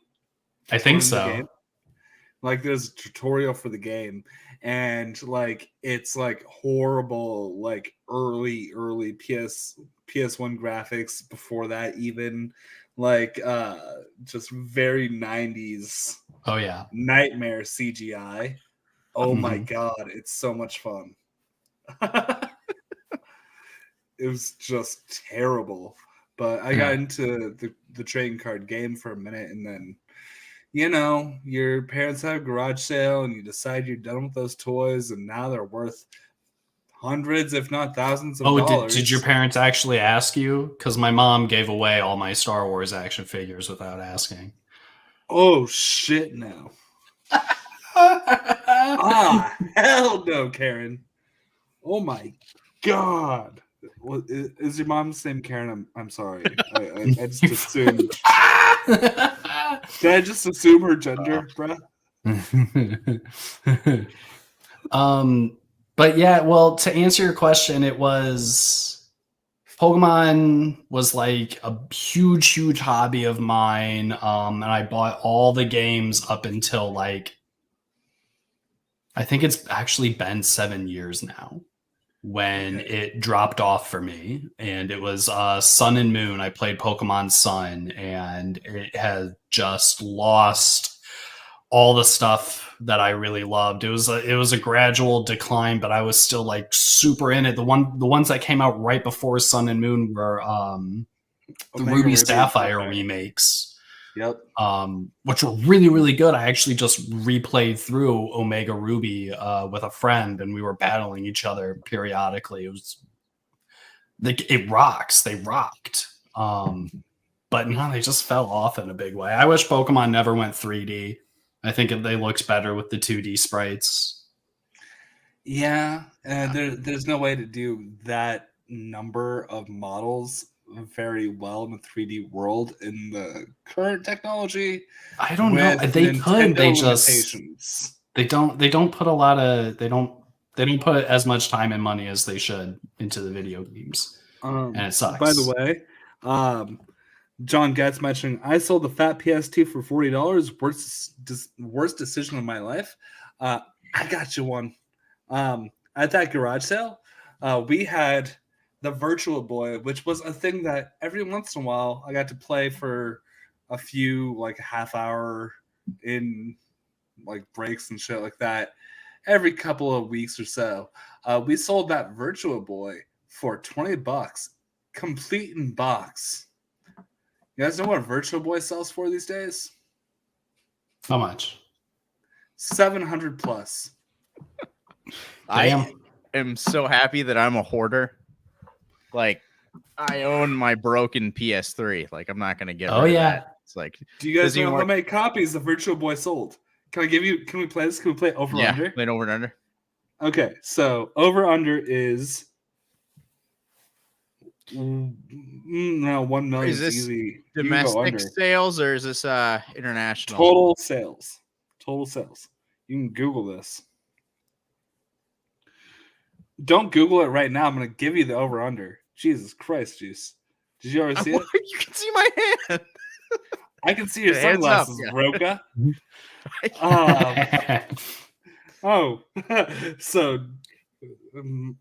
I think so. There's a tutorial for the game, and it's horrible, early PS1 graphics before that even. Just very 90s. Oh yeah. Nightmare CGI. Oh my god, it's so much fun. It was just terrible. But I got into the trading card game for a minute, and then your parents have a garage sale and you decide you're done with those toys, and now they're worth hundreds, if not thousands of dollars. Did your parents actually ask you? Because my mom gave away all my Star Wars action figures without asking. Oh, shit, no. Hell no, Karen. Oh, my God. Well, is your mom the same Karen? I'm sorry. I just assumed. Did I just assume her gender, bruh? But yeah, well, to answer your question, it was Pokemon was a huge hobby of mine. And I bought all the games up until I think it's actually been 7 years now when it dropped off for me. And it was Sun and Moon. I played Pokemon Sun, and it has just lost all the stuff that I really loved. It was a gradual decline, but I was still super in it. The ones that came out right before Sun and Moon were the Ruby Sapphire remakes. Yep. Which were really, really good. I actually just replayed through Omega Ruby with a friend, and we were battling each other periodically. It was it rocks. They rocked. But no, they just fell off in a big way. I wish Pokemon never went 3D. I think they looked better with the 2D sprites. Yeah, there's no way to do that number of models very well in the 3D world in the current technology. I don't know. They could. They just they don't put a lot of they don't put as much time and money as they should into the video games, and it sucks. By the way, John Getz mentioning I sold the fat PS2 for $40. Worst decision of my life. I got you one. At that garage sale, we had the Virtual Boy, which was a thing that every once in a while I got to play for a few, like a half hour in like breaks and shit like that. Every couple of weeks or so, we sold that Virtual Boy for $20, complete in box. You guys know what a Virtual Boy sells for these days? How much? 700 plus. I am so happy that I'm a hoarder. Like, I own my broken PS3. Like, I'm not gonna get rid of that. It's like, do you guys know how many copies the Virtual Boy sold? Can we play this? Can we play over under? Play over and under. Okay, so over under is no 1 million. Is this easy. domestic sales or is this international? Total sales. Total sales. You can Google this. Don't Google it right now. I'm going to give you the over under. Jesus Christ, Juice. Did you already see it? You can see my hand. I can see your sunglasses, Roka. So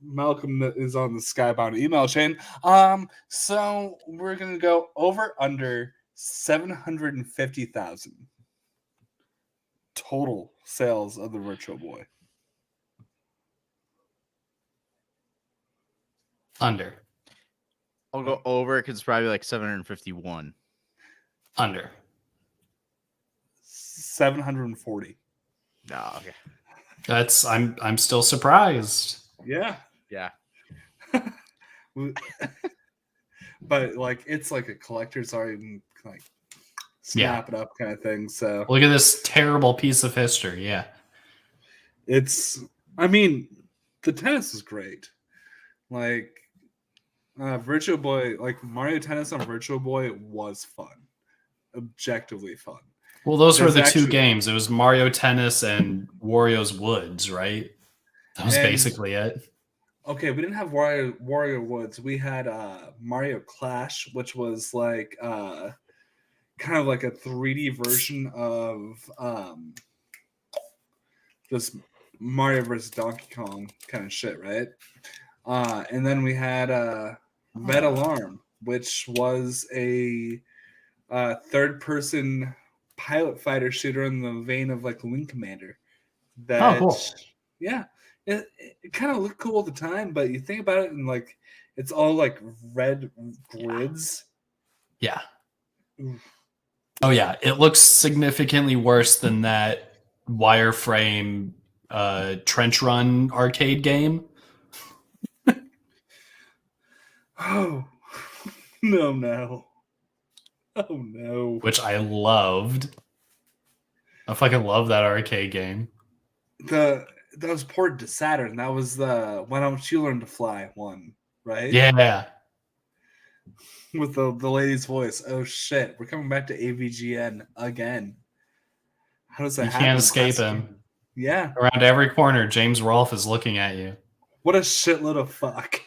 Malcolm is on the Skybound email chain. So we're going to go over under 750,000 total sales of the Virtual Boy. Under. I'll go over because it's probably like 751. Under. 740. No, okay. That's I'm still surprised. Yeah. But like it's like a collector's item, like snap it up kind of thing. So look at this terrible piece of history. Yeah. I mean, the tennis is great. Like Virtual Boy, like Mario Tennis on Virtual Boy was fun. Objectively fun. Well, those were the two games. It was Mario Tennis and Wario's Woods, right? That was basically it. Okay, we didn't have Wario Woods. We had Mario Clash, which was like kind of like a 3D version of just Mario versus Donkey Kong kind of shit, right? And then we had Red Alarm, which was a third-person pilot fighter shooter in the vein of like Wing Commander. Cool. Yeah, it kind of looked cool at the time, but you think about it and like it's all like red grids. Yeah. Oh yeah, it looks significantly worse than that wireframe trench run arcade game. Oh no. Oh no. Which I loved. I fucking love that arcade game. That was ported to Saturn. That was the Why Don't You Learn to Fly one, right? Yeah. With the lady's voice. Oh shit. We're coming back to AVGN again. How does that happen? You can't escape him. Yeah. Around every corner, James Rolfe is looking at you. What a shitload of fuck.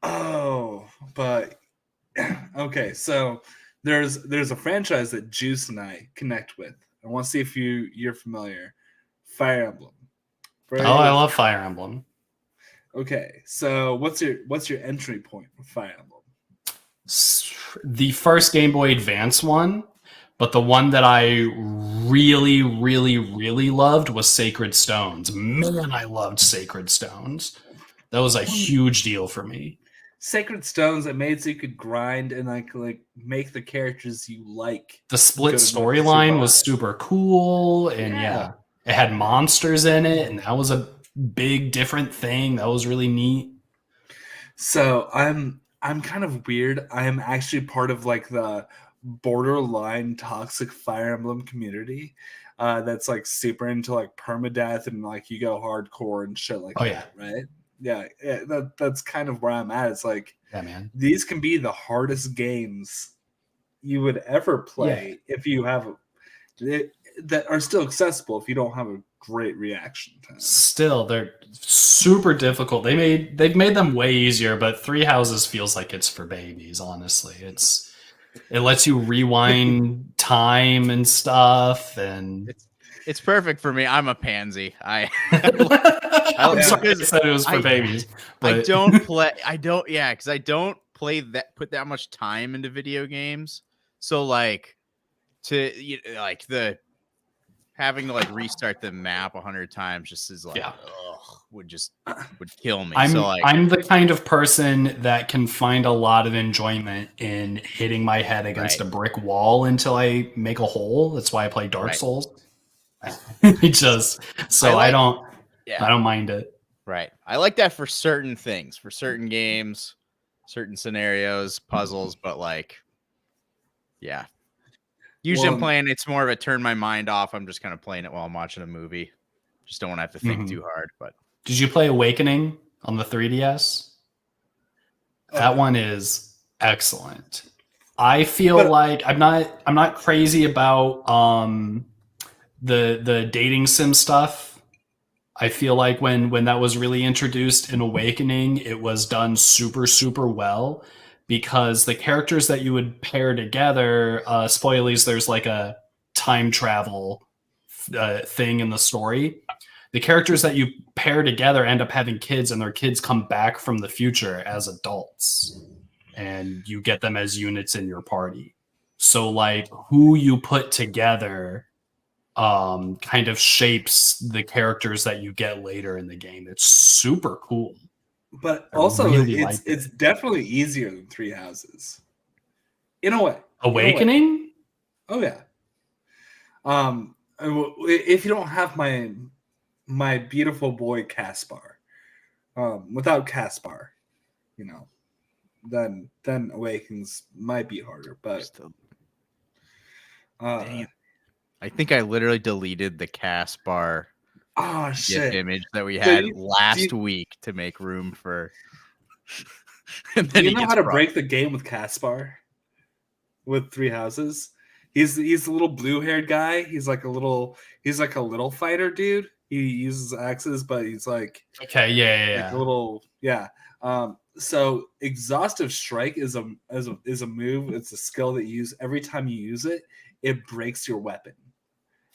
Oh, but okay, so there's a franchise that Juice and I connect with. I want to see if you're familiar. Fire Emblem. I love Fire Emblem. Okay, so what's your entry point for Fire Emblem? The first Game Boy Advance one, but the one that I really, really, really loved was Sacred Stones. Man, I loved Sacred Stones. That was a huge deal for me. Sacred Stones, it made so you could grind and like make the characters you like. The split storyline was super cool, and yeah, it had monsters in it, and that was a big different thing. That was really neat. So I'm kind of weird. I am actually part of like the borderline toxic Fire Emblem community. That's like super into like permadeath and like you go hardcore and shit like that, right? Yeah, that's kind of where I'm at. It's like, yeah, man, these can be the hardest games you would ever play if you have that are still accessible if you don't have a great reaction time. Still, they're super difficult. They've made them way easier, but Three Houses feels like it's for babies. Honestly, it lets you rewind time and stuff, and it's perfect for me. I'm a pansy. I'm sorry I said it was for babies. But... I don't play. Because I don't put that much time into video games. So like having to like restart the map 100 times just is like would kill me. I'm the kind of person that can find a lot of enjoyment in hitting my head against a brick wall until I make a hole. That's why I play Dark Souls. I don't mind it. Right. I like that for certain things, for certain games, certain scenarios, puzzles, but like, yeah. Usually I'm playing, it's more of a turn my mind off. I'm just kind of playing it while I'm watching a movie. Just don't want to have to think too hard. But did you play Awakening on the 3DS? That one is excellent. I feel like I'm not crazy about the dating sim stuff. I feel like when that was really introduced in Awakening, it was done super, super well. Because the characters that you would pair together, spoilies, there's like a time travel thing in the story. The characters that you pair together end up having kids, and their kids come back from the future as adults. And you get them as units in your party. So like who you put together kind of shapes the characters that you get later in the game. It's super cool. But also, it's definitely easier than Three Houses, in a way. Awakening? Oh yeah. If you don't have my beautiful boy Caspar, without Caspar, then Awakenings might be harder. But I think I literally deleted the Caspar. Oh shit! Image that we had last week to make room for. And then do you know how to break the game with Caspar? With Three Houses, he's the little blue-haired guy. He's like a little fighter dude. He uses axes, but he's like like a little So exhaustive strike is a move. It's a skill that you use every time you use it. It breaks your weapon.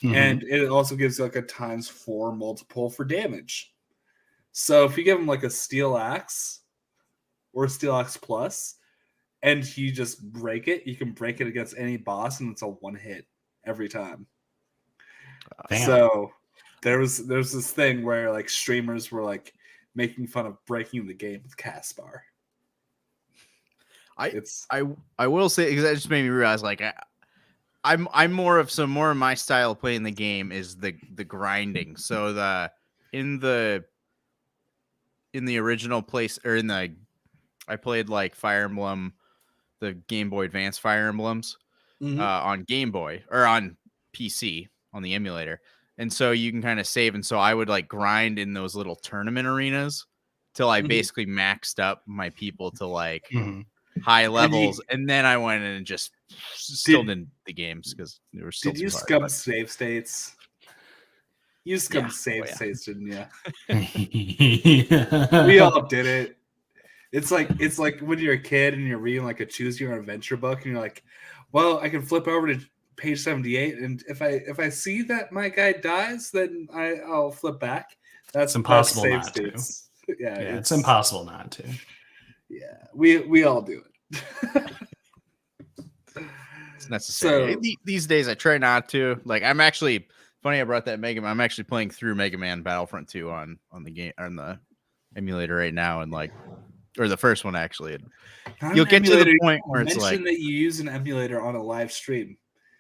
Mm-hmm. And it also gives you like a ×4 multiple for damage. So if you give him like a steel axe or steel axe plus, and you just break it, you can break it against any boss, and it's a one hit every time. Damn. So there's this thing where like streamers were like making fun of breaking the game with Caspar. I will say, because that just made me realize like I'm more of my style of playing the game is the grinding. So in the original place, or I played like Fire Emblem, the Game Boy Advance Fire Emblems on Game Boy or on PC on the emulator. And so you can kind of save. And so I would like grind in those little tournament arenas till I basically maxed up my people to like high levels. And then I went in and just didn't the games because they were still. Did you scum save states? You scum save states, didn't you? We all did it. It's like when you're a kid and you're reading like a choose your own adventure book, and you're like, well, I can flip over to page 78, and if I see that my guy dies, then I'll flip back. That's impossible not to. Yeah, it's impossible not to. Yeah, we all do it. It's necessary. So, these days I try not to. Like I'm actually funny I brought that Mega Man. I'm actually playing through Mega Man Battlefront 2 on the game on the emulator right now, and like or the first one actually. And you'll get to the point where it's like that you use an emulator on a live stream.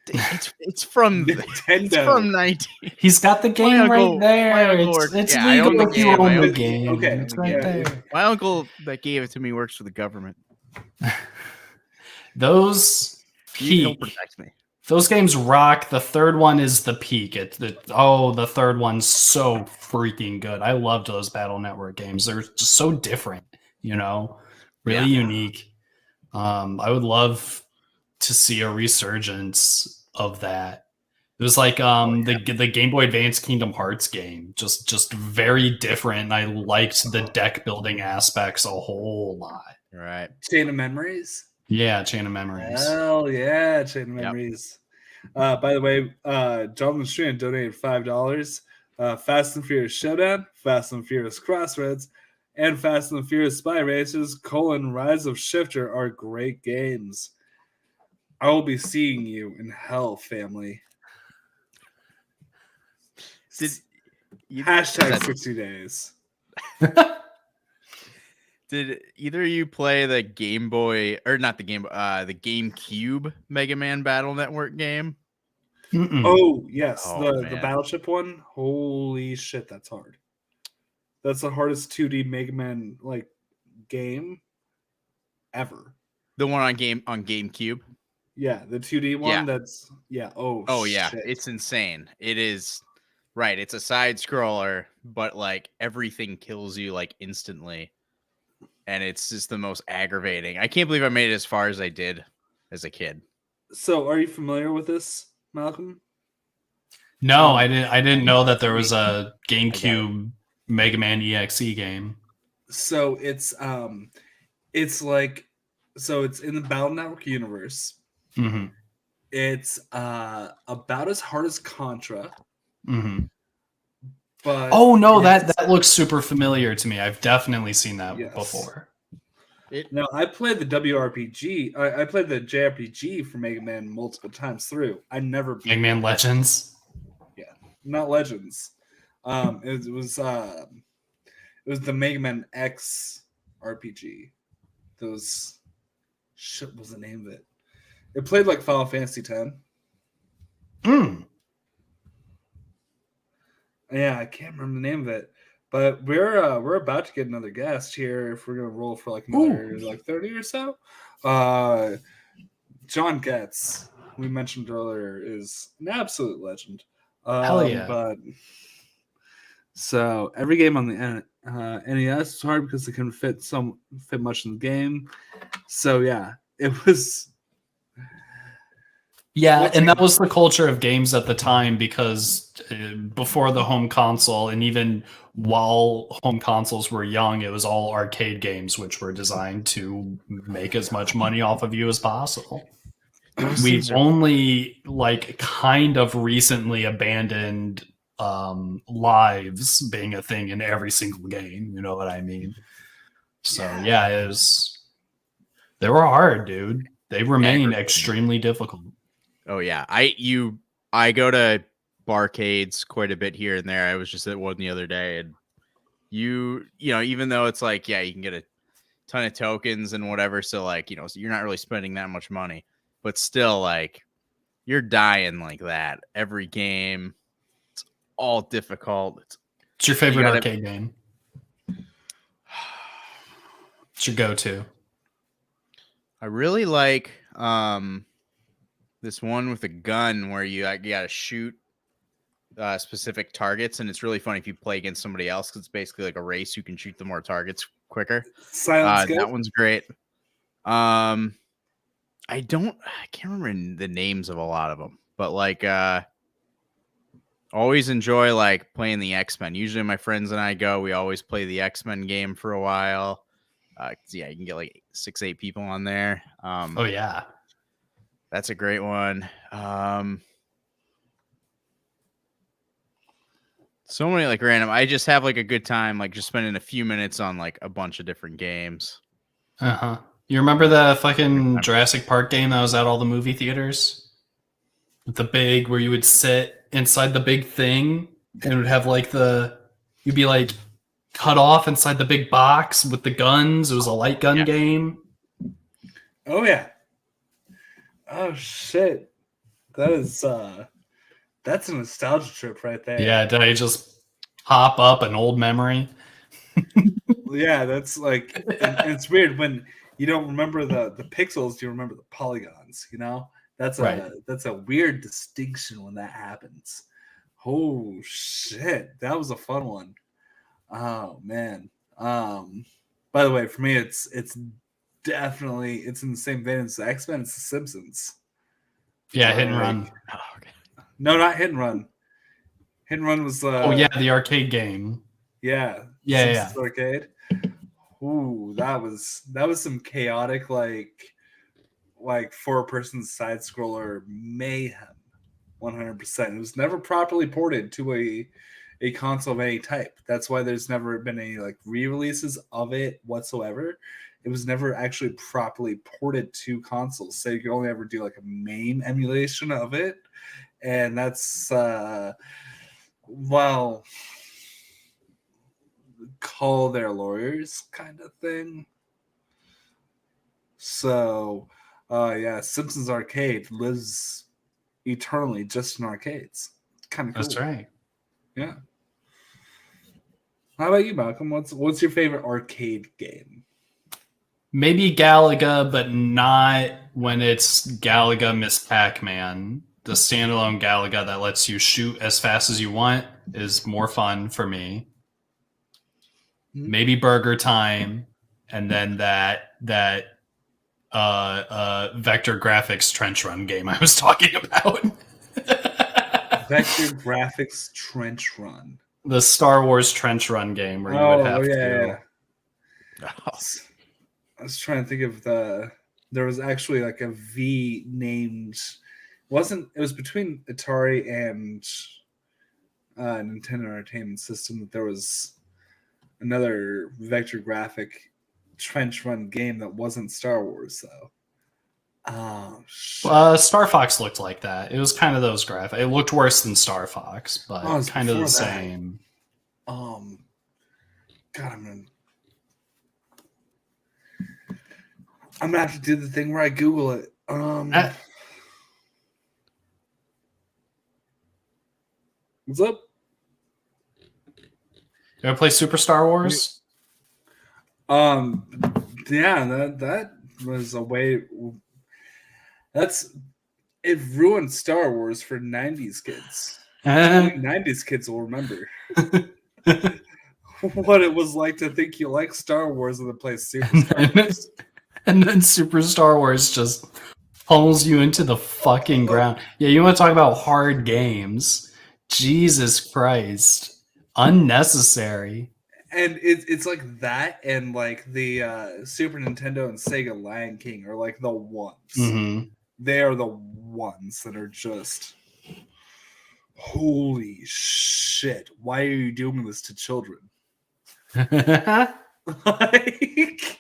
It's from Nintendo. It's from 19. He's got the game right there. It's legal if you own the game. Okay, it's right there. My uncle that gave it to me works for the government. Those he'll protect me. Those games rock. The third one is the peak. The third one's so freaking good. I loved those Battle Network games. They're just so different, really unique. I would love to see a resurgence of that. It was like the Game Boy Advance Kingdom Hearts game, just very different. And I liked the deck building aspects a whole lot. Right. Chain of Memories. Yeah, Chain of Memories. Hell yeah, Chain of Memories. By the way, Jonathan Strand donated $5. Fast and Furious Showdown, Fast and Furious Crossroads, and Fast and Furious Spy Racers: Rise of Shifter are great games. I will be seeing you in hell, family. Hashtag 60 days. Did either of you play the Game Boy, or not the Game Boy, the GameCube Mega Man Battle Network game? Mm-mm. Oh, yes. Oh, the Battleship one. Holy shit, that's hard. That's the hardest 2D Mega Man game ever. The one on GameCube? Yeah, the 2D one. Yeah. That's Oh yeah, shit. it's insane. It is right. It's a side scroller, but like everything kills you like instantly, and it's just the most aggravating. I can't believe I made it as far as I did as a kid. So, are you familiar with this, Malcolm? No, I didn't know that there was a GameCube Mega Man EXE game. So it's it's in the Battle Network universe. Mm-hmm. It's about as hard as Contra. Mm-hmm. But that looks super familiar to me. I've definitely seen that before. Now, I played the WRPG. I played the JRPG for Mega Man multiple times through. I never beat Mega Man Legends. Yeah, not Legends. It was the Mega Man X RPG. Those shit was the name of it. It played like Final Fantasy X. Yeah, I can't remember the name of it. But we're about to get another guest here if we're gonna roll for like another 30 or so. John Getz, we mentioned earlier, is an absolute legend. Hell yeah! But so every game on the NES is hard because they couldn't fit much in the game. So yeah, it was. Yeah, and that was the culture of games at the time, because before the home console, and even while home consoles were young, it was all arcade games, which were designed to make as much money off of you as possible. We've only kind of recently abandoned lives being a thing in every single game. You know what I mean? So yeah, they were hard, dude. They remain extremely difficult. Oh yeah, I go to barcades quite a bit here and there. I was just at one the other day, and you know, even though it's like, yeah, you can get a ton of tokens and whatever, so like, you know, so you're not really spending that much money, but still, like, you're dying like that every game. It's all difficult. What's your favorite arcade game? What's your go-to? I really like this one with a gun where you gotta shoot specific targets, and it's really fun if you play against somebody else, because it's basically like a race. You can shoot the more targets quicker. That one's great. I can't remember the names of a lot of them, but like always enjoy like playing the X-Men. Usually my friends and I we always play the X-Men game for a while. Yeah, you can get like 6-8 people on there. Oh yeah, that's a great one. So many like random. I just have like a good time, like just spending a few minutes on like a bunch of different games. You remember the fucking Jurassic Park game that was at all the movie theaters? With the big, where you would sit inside the big thing and it would have like you'd be like cut off inside the big box with the guns. It was a light gun game. Oh yeah. Oh shit. That's a nostalgia trip right there. Yeah, did I just pop up an old memory? Yeah, that's like, and it's weird when you don't remember the pixels, you remember the polygons, you know? That's a weird distinction when that happens. Oh shit, that was a fun one. Oh man. By the way, for me it's definitely, it's in the same vein as the X-Men. It's the Simpsons. Yeah, Hit and Run. Oh, okay. No, not Hit and Run. Hit and Run was Oh yeah, the arcade game. yeah, Yeah. Simpsons Arcade. Ooh, that was some chaotic like 4-person side scroller mayhem. 100%. It was never properly ported to a console of any type. That's why there's never been any like re-releases of it whatsoever. It was never actually properly ported to consoles, so you could only ever do like a MAME emulation of it, and that's well, call their lawyers kind of thing. So yeah, Simpsons Arcade lives eternally just in arcades. Kind of cool. That's right. Yeah. How about you, Malcolm? What's your favorite arcade game? Maybe Galaga, but not when it's Galaga Miss Pac-Man. The standalone Galaga that lets you shoot as fast as you want is more fun for me. Maybe Burger Time, and then that vector graphics trench run game I was talking about. Vector graphics trench run. The Star Wars trench run game where you would have to. Oh. I was trying to think of there was actually like a V named. It was between Atari and Nintendo Entertainment System that there was another vector graphic trench run game that wasn't Star Wars though. Oh shit. Star Fox looked like that. It was kind of those graphics. It looked worse than Star Fox, but kind of the same. God, I'm gonna have to do the thing where I Google it. What's up? You ever play Super Star Wars? Yeah, that was a way. It ruined Star Wars for 90s kids. Only 90s kids will remember what it was like to think you like Star Wars and then play Super Star Wars. And then Super Star Wars just pulls you into the fucking ground. Yeah, you want to talk about hard games? Jesus Christ. Unnecessary. And it's like that and like the Super Nintendo and Sega Lion King are like the ones. Mm-hmm. They are the ones that are just holy shit. Why are you doing this to children? Like,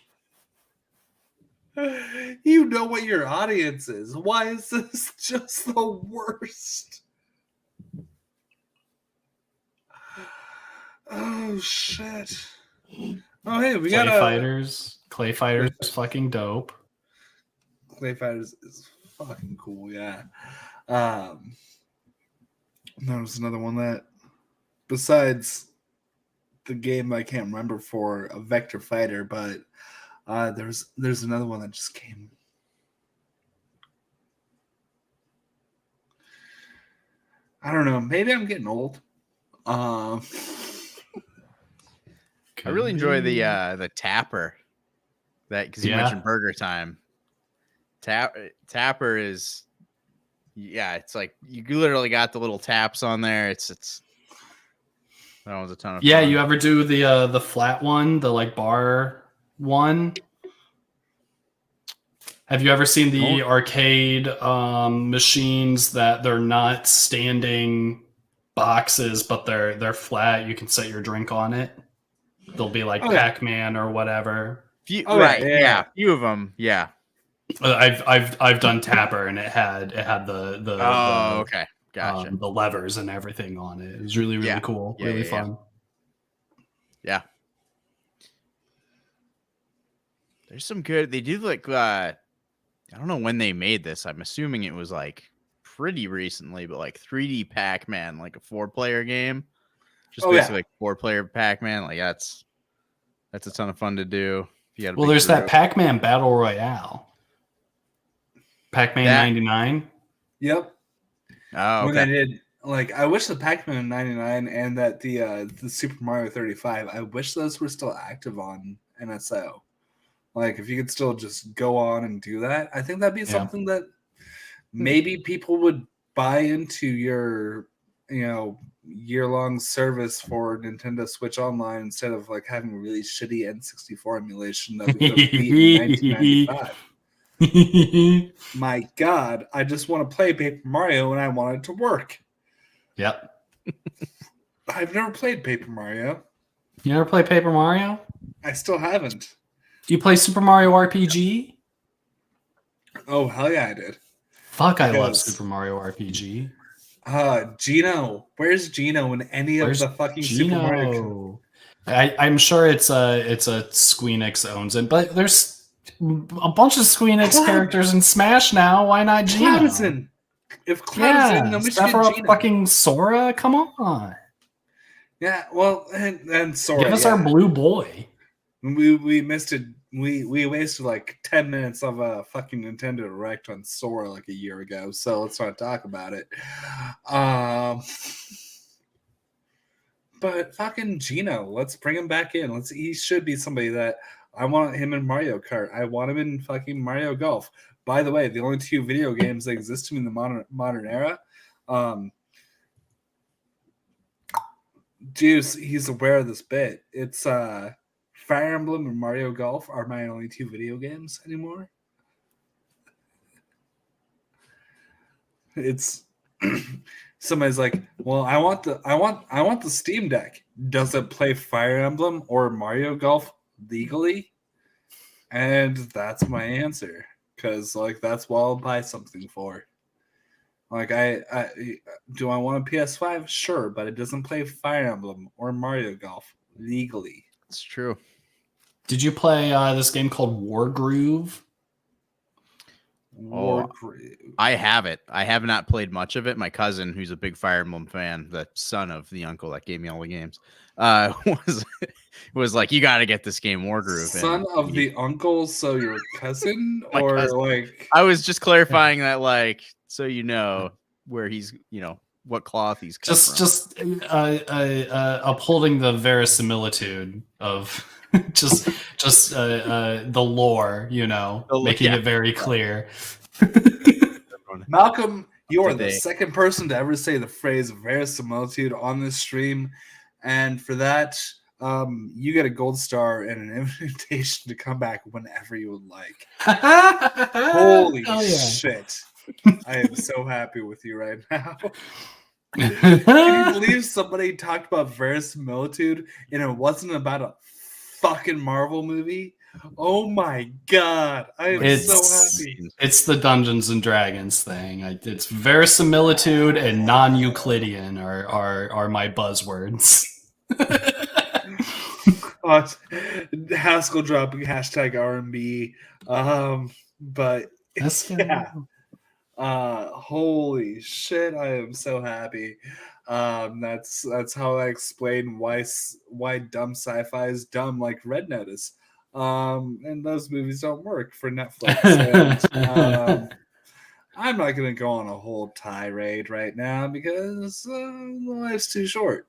you know what your audience is. Why is this just the worst? Oh shit! Oh hey, we got Clay Fighters is fucking dope. Clay Fighters is fucking cool. Yeah. There was another one that, besides the game I can't remember for a vector fighter, but there's another one that just came. I don't know. Maybe I'm getting old. I really enjoy the Tapper, that because you mentioned Burger Time. Tapper is, it's like you literally got the little taps on there. It's that was a ton of fun. You ever do the flat one, the like bar one? Have you ever seen the arcade machines that they're not standing boxes, but they're flat? You can set your drink on it. They'll be like Pac-Man or whatever. Few of them. Yeah. I've done Tapper, and it had the okay, gotcha. The levers and everything on it. It was really cool, really fun. Yeah. There's some good. They do like I don't know when they made this. I'm assuming it was like pretty recently, but like 3D Pac-Man, like a 4-player game. Just basically like 4-player Pac-Man. Like that's a ton of fun to do. Well, there's that Pac-Man Battle Royale. Pac-Man 99. Yep. Oh, okay. When they did, like, I wish the Pac-Man 99 and that the Super Mario 35. I wish those were still active on NSO. Like, if you could still just go on and do that, I think that'd be Yeah. something that maybe people would buy into your, year-long service for Nintendo Switch Online instead of like having a really shitty N64 emulation that we could have beat in 1995. My God, I just want to play Paper Mario and I want it to work. Yep. I've never played Paper Mario. You ever play Paper Mario? I still haven't. Do you play Super Mario RPG? Oh, hell yeah, I did. Fuck, I love Because- Super Mario RPG. Gino. Where's Gino in any Where's of the fucking Super Mario? I'm sure it's a Squeenix owns it, but there's a bunch of Squeenix characters in Smash now. Why not Gino? Cloud is in. If Cloud is in, then we should get Sephiroth Gino. fucking Sora. Come on, Yeah, well, and Sora. give us our blue boy. We missed it. We wasted like 10 minutes of a fucking Nintendo Direct on Sora like a year ago, so let's not talk about it. But fucking Gino, let's bring him back in. He should be somebody that I want him in Mario Kart. I want him in fucking Mario Golf. By the way, the only two video games that exist in the modern era. Juice, he's aware of this bit. It's Fire Emblem and Mario Golf are my only two video games anymore. It's somebody's like, well, I want the Steam Deck. Does it play Fire Emblem or Mario Golf legally? And that's my answer, because like that's what I'll buy something for. Like I do I want a PS5? Sure, but it doesn't play Fire Emblem or Mario Golf legally. It's true. Did you play this game called War Groove? I have it. I have not played much of it. My cousin, who's a big Fire Emblem fan, the son of the uncle that gave me all the games, was like, "You got to get this game, War Groove." Son of the uncle, so your cousin, My or cousin. like I was just clarifying that, like, so you know where he's, what cloth he's cut from. Just upholding the verisimilitude of just the lore, making it very clear. Malcolm, you are the Today. second person to ever say the phrase verisimilitude on this stream, and for that, you get a gold star and an invitation to come back whenever you would like. Holy shit! I am so happy with you right now. Can you believe somebody talked about verisimilitude and it wasn't about a fucking Marvel movie? Oh my god, I am so happy. It's the Dungeons and Dragons thing. It's verisimilitude and non-Euclidean are my buzzwords. Haskell dropping hashtag R&B. But yeah. Holy shit, I am so happy. That's how I explain why dumb sci-fi is dumb, like Red Notice. And those movies don't work for Netflix. And, I'm not gonna go on a whole tirade right now because life's too short.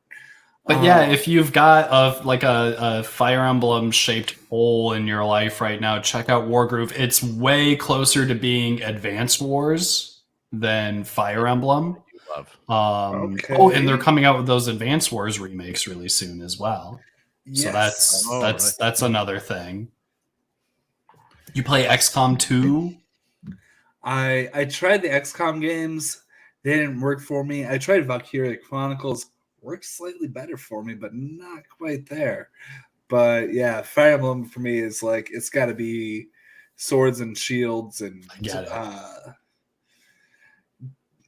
But yeah, if you've got a Fire Emblem shaped hole in your life right now, check out Wargroove. It's way closer to being Advanced Wars than Fire Emblem. Okay. Oh, and they're coming out with those Advanced Wars remakes really soon as well. Yes. So that's another thing. You play XCOM 2? I tried the XCOM games. They didn't work for me. I tried Valkyria Chronicles. Worked slightly better for me, but not quite there. But yeah, Fire Emblem for me is like it's got to be swords and shields and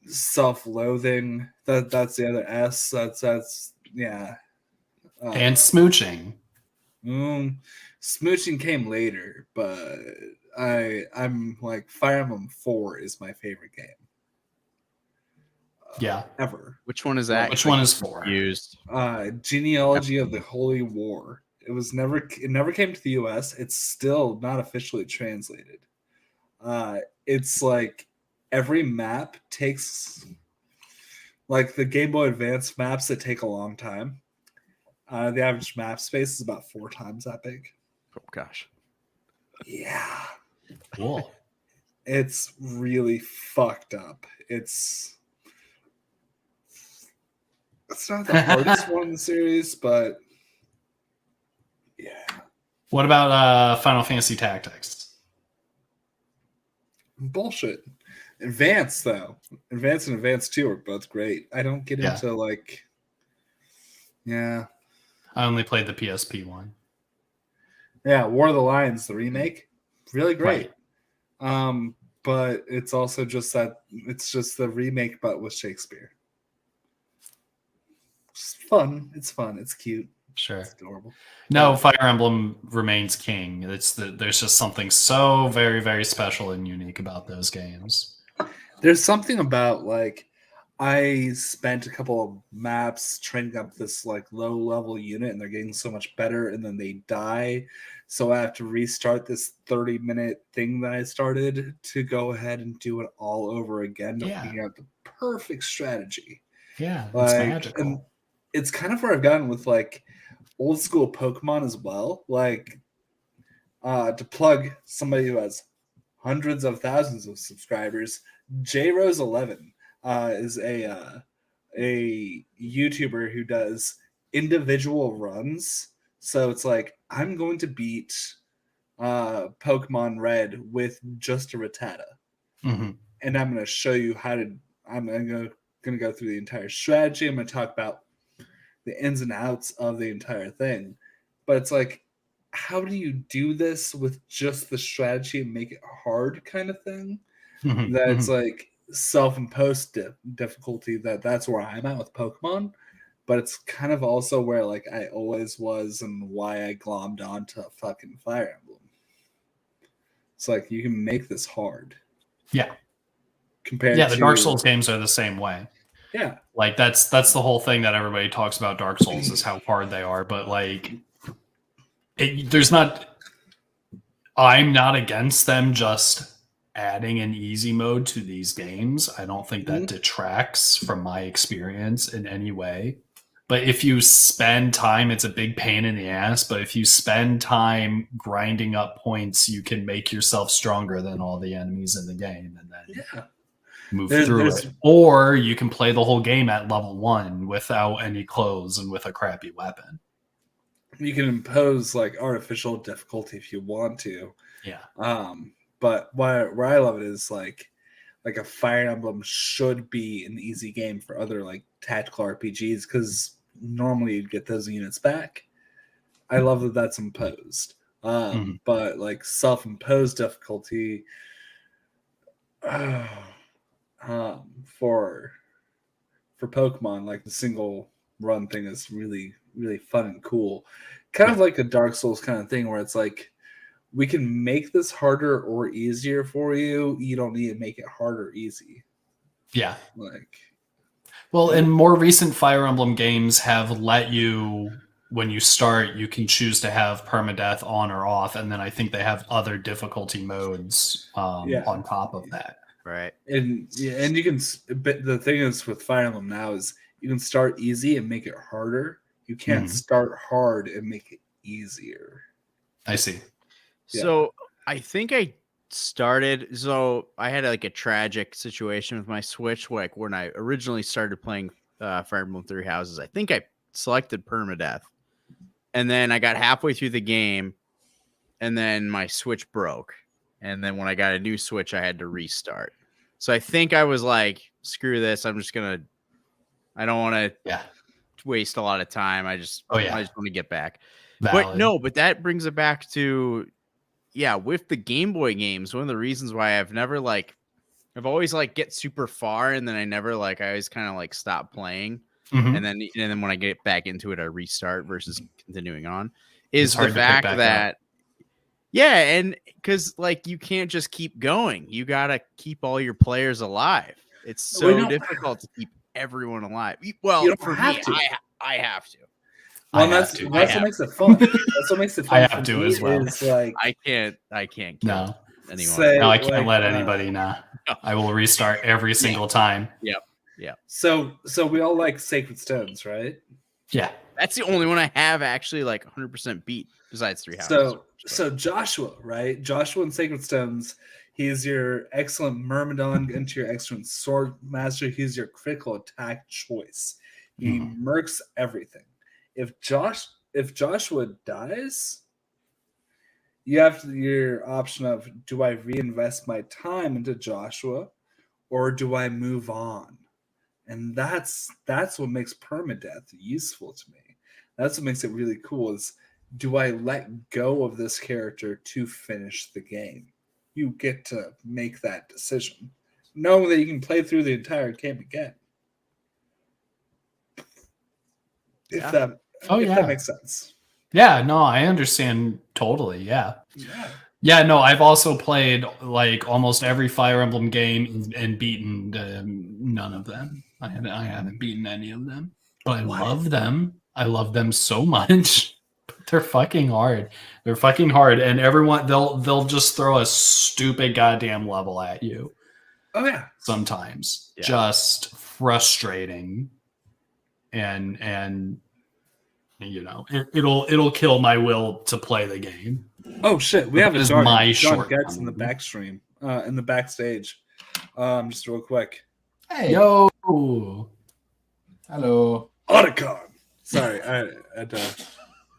self-loathing. That's the other S. That's yeah. And smooching. Smooching came later, but I'm like Fire Emblem 4 is my favorite game. Yeah. Ever. Which one is that? Which one is 4? Used. Genealogy of the Holy War. It never came to the US. It's still not officially translated. It's like every map takes like the Game Boy Advance maps that take a long time. The average map space is about 4 times that big. Oh gosh. Yeah. Cool. It's really fucked up. It's not the hardest one in the series, but yeah. What about Final Fantasy Tactics? Bullshit. Advance though. Advance and Advance 2 are both great. I don't get into like yeah. I only played the PSP one. Yeah, War of the Lions, the remake. Really great. Right. But it's also just the remake but with Shakespeare. It's fun. It's fun. It's cute. Sure. It's adorable. No, Fire Emblem remains king. There's just something so very, very special and unique about those games. There's something about like I spent a couple of maps training up this like low level unit and they're getting so much better and then they die. So I have to restart this 30-minute thing that I started to go ahead and do it all over again to figure out the perfect strategy. Yeah, it's like, magical. And it's kind of where I've gotten with like old school Pokemon as well. Like to plug somebody who has hundreds of thousands of subscribers, JRose11 is a YouTuber who does individual runs. So it's like I'm going to beat Pokemon Red with just a Rattata, and I'm going to show you how to. I'm going to go through the entire strategy. I'm going to talk about the ins and outs of the entire thing. But it's like, how do you do this with just the strategy and make it hard kind of thing? That it's like self-imposed difficulty. That's where I'm at with Pokemon. But it's kind of also where like I always was and why I glommed onto fucking Fire Emblem. It's like you can make this hard. Yeah. The Dark Souls games are the same way. Yeah. Like that's the whole thing that everybody talks about Dark Souls is how hard they are. But like I'm not against them just adding an easy mode to these games. I don't think that detracts from my experience in any way. But if you spend time, it's a big pain in the ass. But if you spend time grinding up points, you can make yourself stronger than all the enemies in the game and then move through it. Or you can play the whole game at level 1 without any clothes and with a crappy weapon. You can impose like artificial difficulty if you want to. Yeah. But where I love it is like a Fire Emblem should be an easy game for other like tactical RPGs because normally you'd get those units back. I love that that's imposed. But like self-imposed difficulty for Pokemon, like the single run thing is really, really fun and cool. Kind of like a Dark Souls kind of thing where it's like we can make this harder or easier for you. You don't need to make it hard or easy. Yeah. Well, and more recent Fire Emblem games have let you, when you start, you can choose to have permadeath on or off, and then I think they have other difficulty modes on top of that. Right. And you can. But the thing is with Fire Emblem now is you can start easy and make it harder. You can't start hard and make it easier. I see. So I think I started. So I had like a tragic situation with my Switch. Like when I originally started playing Fire Emblem Three Houses, I think I selected permadeath, and then I got halfway through the game, and then my Switch broke. And then when I got a new Switch, I had to restart. So I think I was like, screw this. I don't want to waste a lot of time. I just want to get back. Valid. But that brings it back to, with the Game Boy games, one of the reasons why I've always like get super far. And then I always kind of like stop playing. And then when I get back into it, I restart versus continuing on is the fact that, and because like you can't just keep going, you gotta keep all your players alive. It's so difficult to keep everyone alive. Well, for me, I have to. Well, that's what makes it fun. That's what makes it fun. I have to as well. Is like I can't kill anyone. I can't let anybody know. I will restart every single time. Yep. So we all like Sacred Stones, right? Yeah. That's the only one I have actually like 100% beat besides Three Houses. So Joshua, right? Joshua in Sacred Stones, he's your excellent Myrmidon into your excellent sword master. He's your critical attack choice. He murks everything. If Joshua dies, you have your option of, do I reinvest my time into Joshua or do I move on? And that's what makes permadeath useful to me. That's what makes it really cool is, do I let go of this character to finish the game? You get to make that decision, knowing that you can play through the entire game again. If that makes sense. Yeah, no, I understand totally. Yeah. Yeah, no, I've also played like almost every Fire Emblem game and beaten none of them. I haven't beaten any of them, but I love them. I love them so much. They're fucking hard. They're fucking hard, and everyone they'll just throw a stupid goddamn level at you. Oh yeah. Sometimes just frustrating, and you know it'll kill my will to play the game. Oh shit, we have a John Getz in the comment. back stream, in the backstage. Just real quick. Hey. Yo. Hello. Otacon. Sorry, I had to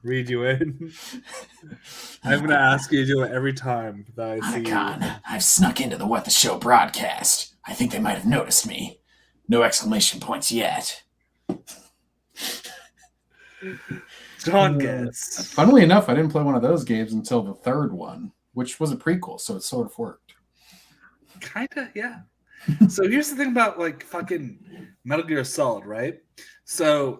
read you in. I'm gonna ask you to do it every time that I see you. I've snuck into the What the Show broadcast. I think they might have noticed me. No exclamation points yet. John Getz. Funnily enough, I didn't play one of those games until the third one, which was a prequel, so it sort of worked. Kinda, yeah. So here's the thing about like fucking Metal Gear Solid, right? So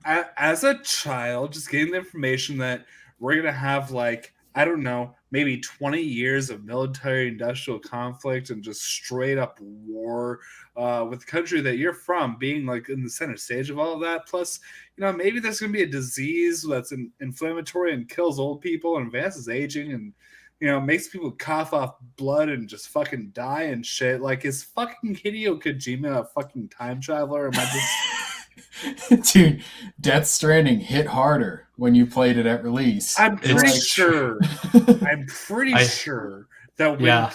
as a child, just getting the information that we're gonna have like, I don't know, maybe 20 years of military-industrial conflict and just straight-up war with the country that you're from, being like in the center stage of all of that. Plus, you know, maybe there's gonna be a disease that's inflammatory and kills old people and advances aging and, you know, makes people cough off blood and just fucking die and shit. Like, is fucking Hideo Kojima a fucking time traveler? Am I just... Dude, Death Stranding hit harder when you played it at release. I'm pretty sure that when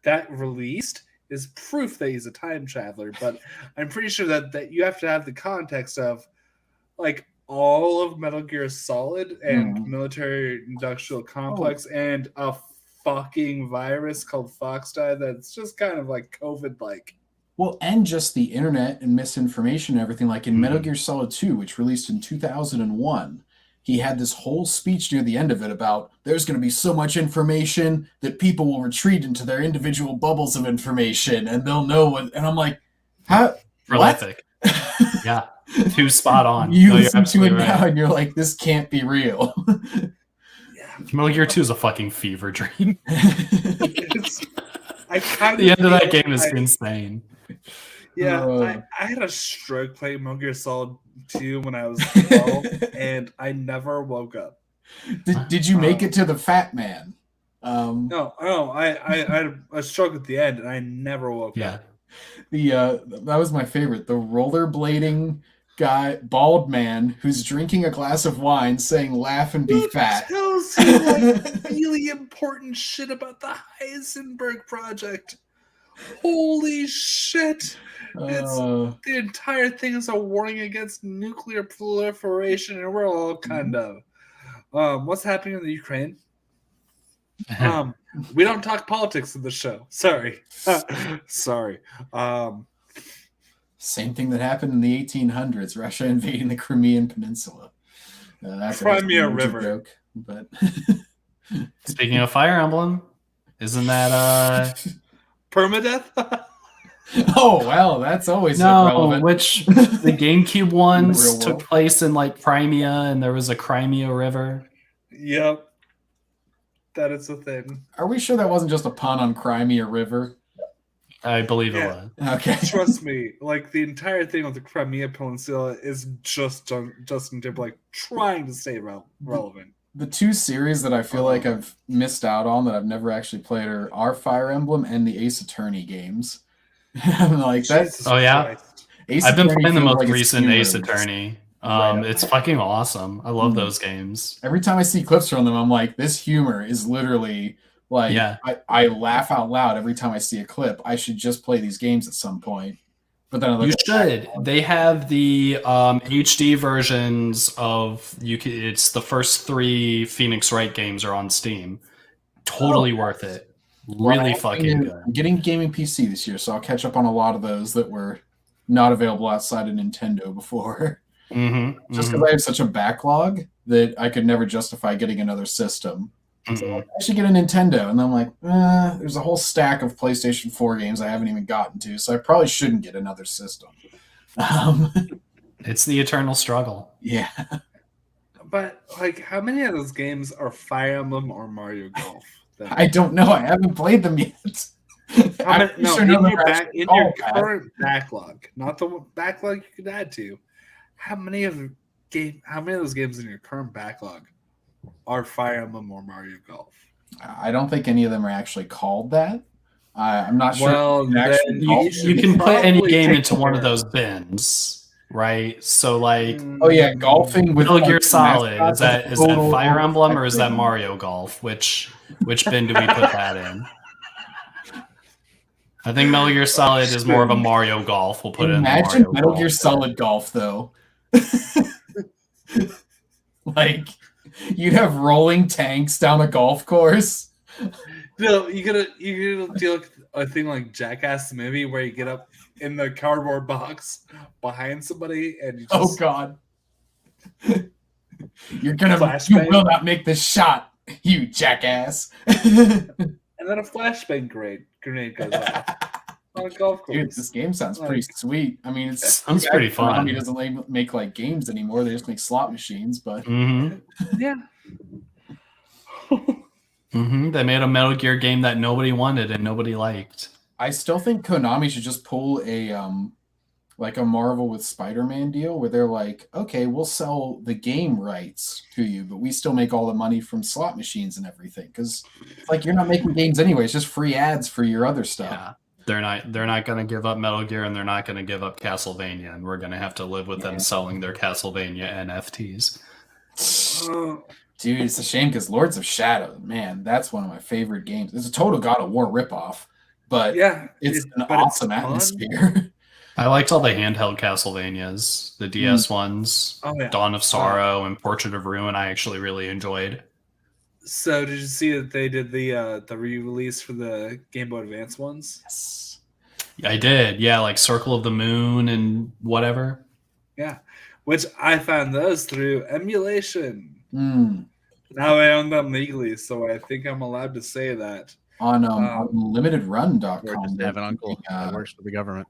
that released is proof that he's a time traveler, but I'm pretty sure that you have to have the context of like all of Metal Gear Solid and military industrial complex and a fucking virus called Foxdie that's just kind of like COVID like. Well, and just the internet and misinformation and everything. Like in Metal Gear Solid 2, which released in 2001, he had this whole speech near the end of it about there's going to be so much information that people will retreat into their individual bubbles of information and they'll know what. And I'm like, how? Prolific. Yeah. Too spot on. You listen to it now and you're like, this can't be real. Metal Gear 2 is a fucking fever dream. The end of that game is insane. Yeah, I had a stroke playing Metal Gear Solid 2 when I was 12, and I never woke up. Did you make it to the Fat Man? No, I had a stroke at the end, and I never woke up. That was my favorite. The rollerblading guy, bald man, who's drinking a glass of wine, saying "laugh and be fat." Tells you like really important shit about the Heisenberg project. Holy shit! The entire thing is a warning against nuclear proliferation, and we're all kind of what's happening in the Ukraine. We don't talk politics in the show. Sorry. Sorry. Same thing that happened in the 1800s, Russia invading the Crimean Peninsula. That's Crimea River. Joke, but speaking of Fire Emblem, isn't that permadeath? Oh, well, that's always relevant. Which the GameCube ones took place in like Crimea, and there was a Crimea River. Yep. That is the thing. Are we sure that wasn't just a pun on Crimea River? I believe it was. Okay. Trust me, like the entire thing with the Crimea Peninsula is just Justin Timberlake trying to stay relevant. The two series that I feel like I've missed out on that I've never actually played are Fire Emblem and the Ace Attorney games. I'm like, that's Christ. I've been playing the feels most like its recent humor Ace is Attorney. right up It's there. fucking awesome. I love Mhm. those games. Every time I see clips from them, I'm like, this humor is literally like, Yeah. I laugh out loud every time I see a clip. I should just play these games at some point. But then I look You at the should. backlog. They have the HD versions of it's the first 3 Phoenix Wright games are on Steam. Totally worth it. Really fucking good. I'm getting a gaming PC this year, so I'll catch up on a lot of those that were not available outside of Nintendo before. Just because I have such a backlog that I could never justify getting another system. So I should get a Nintendo, and then I'm like, there's a whole stack of PlayStation 4 games I haven't even gotten to, so I probably shouldn't get another system. It's the eternal struggle. Yeah. But like, how many of those games are Fire Emblem or Mario Golf? I don't know. I haven't played them yet. In your current backlog, not the backlog you could add to. How many of those games in your current backlog are Fire Emblem or Mario Golf? I don't think any of them are actually called that. I'm not sure. Well, then you can put any game into one of those bins, right? So like, oh yeah, golfing with Metal Gear Solid. mascots Is that total Fire Emblem or is that thing. Mario Golf? Which bin do we put that in? I think Metal Gear Solid is more of a Mario Golf. We'll put it in the Imagine Mario Metal Golf. Gear Solid Golf though. Like you'd have rolling tanks down a golf course. No, you gotta do a thing like Jackass the movie where you get up in the cardboard box behind somebody and you just Oh god. You Flashbang. will not make this shot, you jackass. and then a flashbang grenade goes off on a golf course. Dude, this game sounds pretty sweet. I mean, it's Sounds pretty fun. Konami doesn't make like games anymore. They just make slot machines, but Yeah. They made a Metal Gear game that nobody wanted and nobody liked. I still think Konami should just pull a like a Marvel with Spider-Man deal where they're like, okay, we'll sell the game rights to you, but we still make all the money from slot machines and everything. Because like you're not making games anyway, it's just free ads for your other stuff. Yeah. They're not gonna give up Metal Gear and they're not gonna give up Castlevania, and we're gonna have to live with them selling their Castlevania NFTs. Dude, it's a shame because Lords of Shadow, man, that's one of my favorite games. It's a total God of War ripoff, but it's an awesome atmosphere. I liked all the handheld Castlevanias, the DS ones, Dawn of Sorrow and Portrait of Ruin. I actually really enjoyed. So did you see that they did the re-release for the Game Boy Advance ones? Yes. I did, yeah, like Circle of the Moon and whatever. Yeah, which I found those through emulation. Mm. Now I own them legally, so I think I'm allowed to say that. On limitedrun.com. Or just have an uncle that works for the government.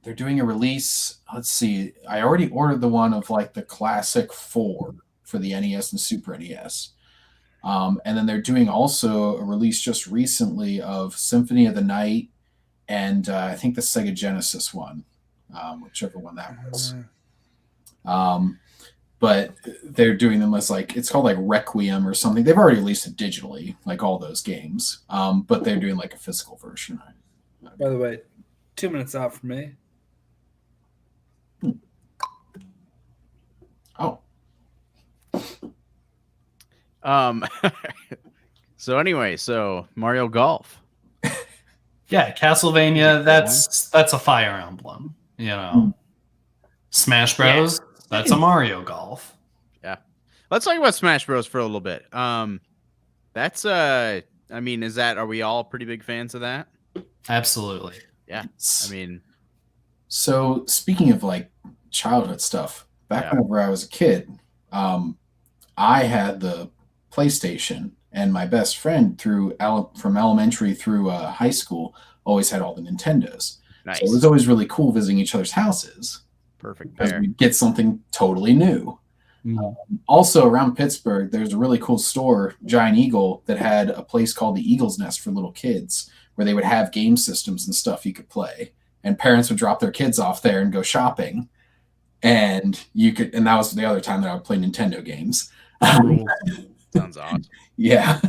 They're doing a release. Let's see. I already ordered the one of like the classic 4 for the NES and Super NES. And then they're doing also a release just recently of Symphony of the Night and I think the Sega Genesis one, whichever one that was. But they're doing them as like, it's called like Requiem or something. They've already released it digitally, like all those games. But they're doing like a physical version. By the way, 2 minutes out for me. Oh. So anyway, Mario Golf. Yeah, Castlevania, that's a Fire Emblem, you know. Smash Bros, that's a Mario Golf. Yeah. Let's talk about Smash Bros for a little bit. That's I mean, are we all pretty big fans of that? Absolutely. Yeah. I mean, so speaking of like childhood stuff, back whenever I was a kid, I had the PlayStation, and my best friend from elementary through high school always had all the Nintendos. Nice. So it was always really cool visiting each other's houses. Perfect because pair. we'd get something totally new. Also around Pittsburgh, there's a really cool store, Giant Eagle, that had a place called the Eagle's Nest for little kids, where they would have game systems and stuff you could play. And parents would drop their kids off there and go shopping. And that was the other time that I would play Nintendo games. Sounds awesome. Yeah.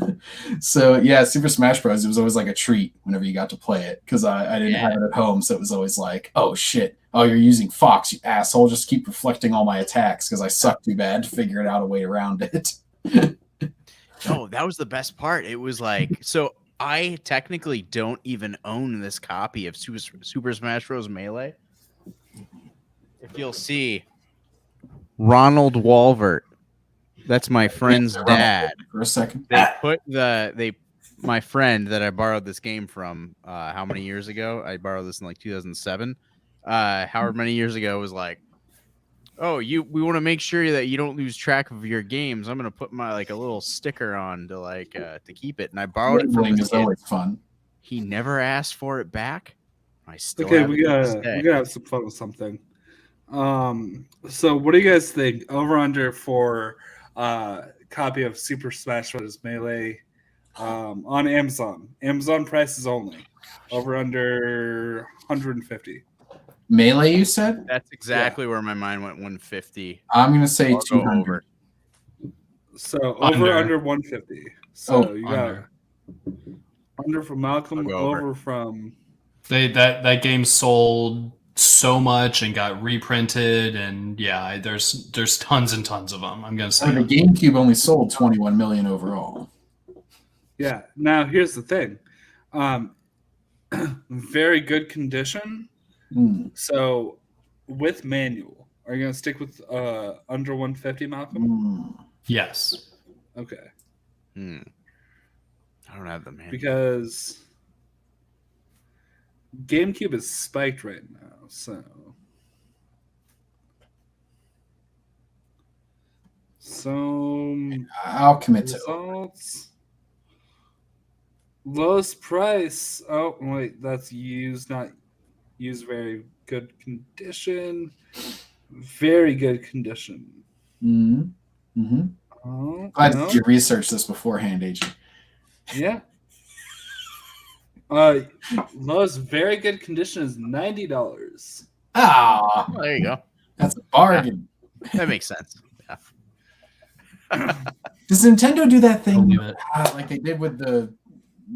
So yeah, Super Smash Bros. It was always like a treat whenever you got to play it because I didn't have it at home, so it was always like, oh shit, oh you're using Fox, you asshole. Just keep reflecting all my attacks because I suck too bad to figure out a way around it. No, that was the best part. It was like, so I technically don't even own this copy of Super Smash Bros. Melee. If you'll see, Ronald Walvert. That's my friend's dad. For a second. My friend that I borrowed this game from, how many years ago? I borrowed this in like 2007. However many years ago was like, oh, we want to make sure that you don't lose track of your games. I'm gonna put my like a little sticker on to like to keep it, and I borrowed it from this kid. Always fun. He never asked for it back. I still Okay, have we gotta have some fun with something. So what do you guys think? Over under for copy of Super Smash Bros. Melee on Amazon. Amazon prices only. Over under 150. Melee, you said? That's exactly where my mind went. 150. I'm gonna say I'll go 200. over. So over under 150. So you got under from Malcom, over from that game sold so much and got reprinted, and yeah, there's tons and tons of them. I'm gonna say the GameCube only sold 21 million overall. Yeah. Now here's the thing. Very good condition. So with manual, are you gonna stick with under 150, Malcolm? Yes. Okay. I don't have the manual Because GameCube is spiked right now, so I'll commit to results. Lowest price. Oh wait, that's used, not used. Very good condition. Very good condition. Oh, Glad you researched this beforehand, AG. Yeah. Lowest very good condition is $90. Ah, there you go. That's a bargain. That makes sense. Yeah. Does Nintendo do that thing like they did with the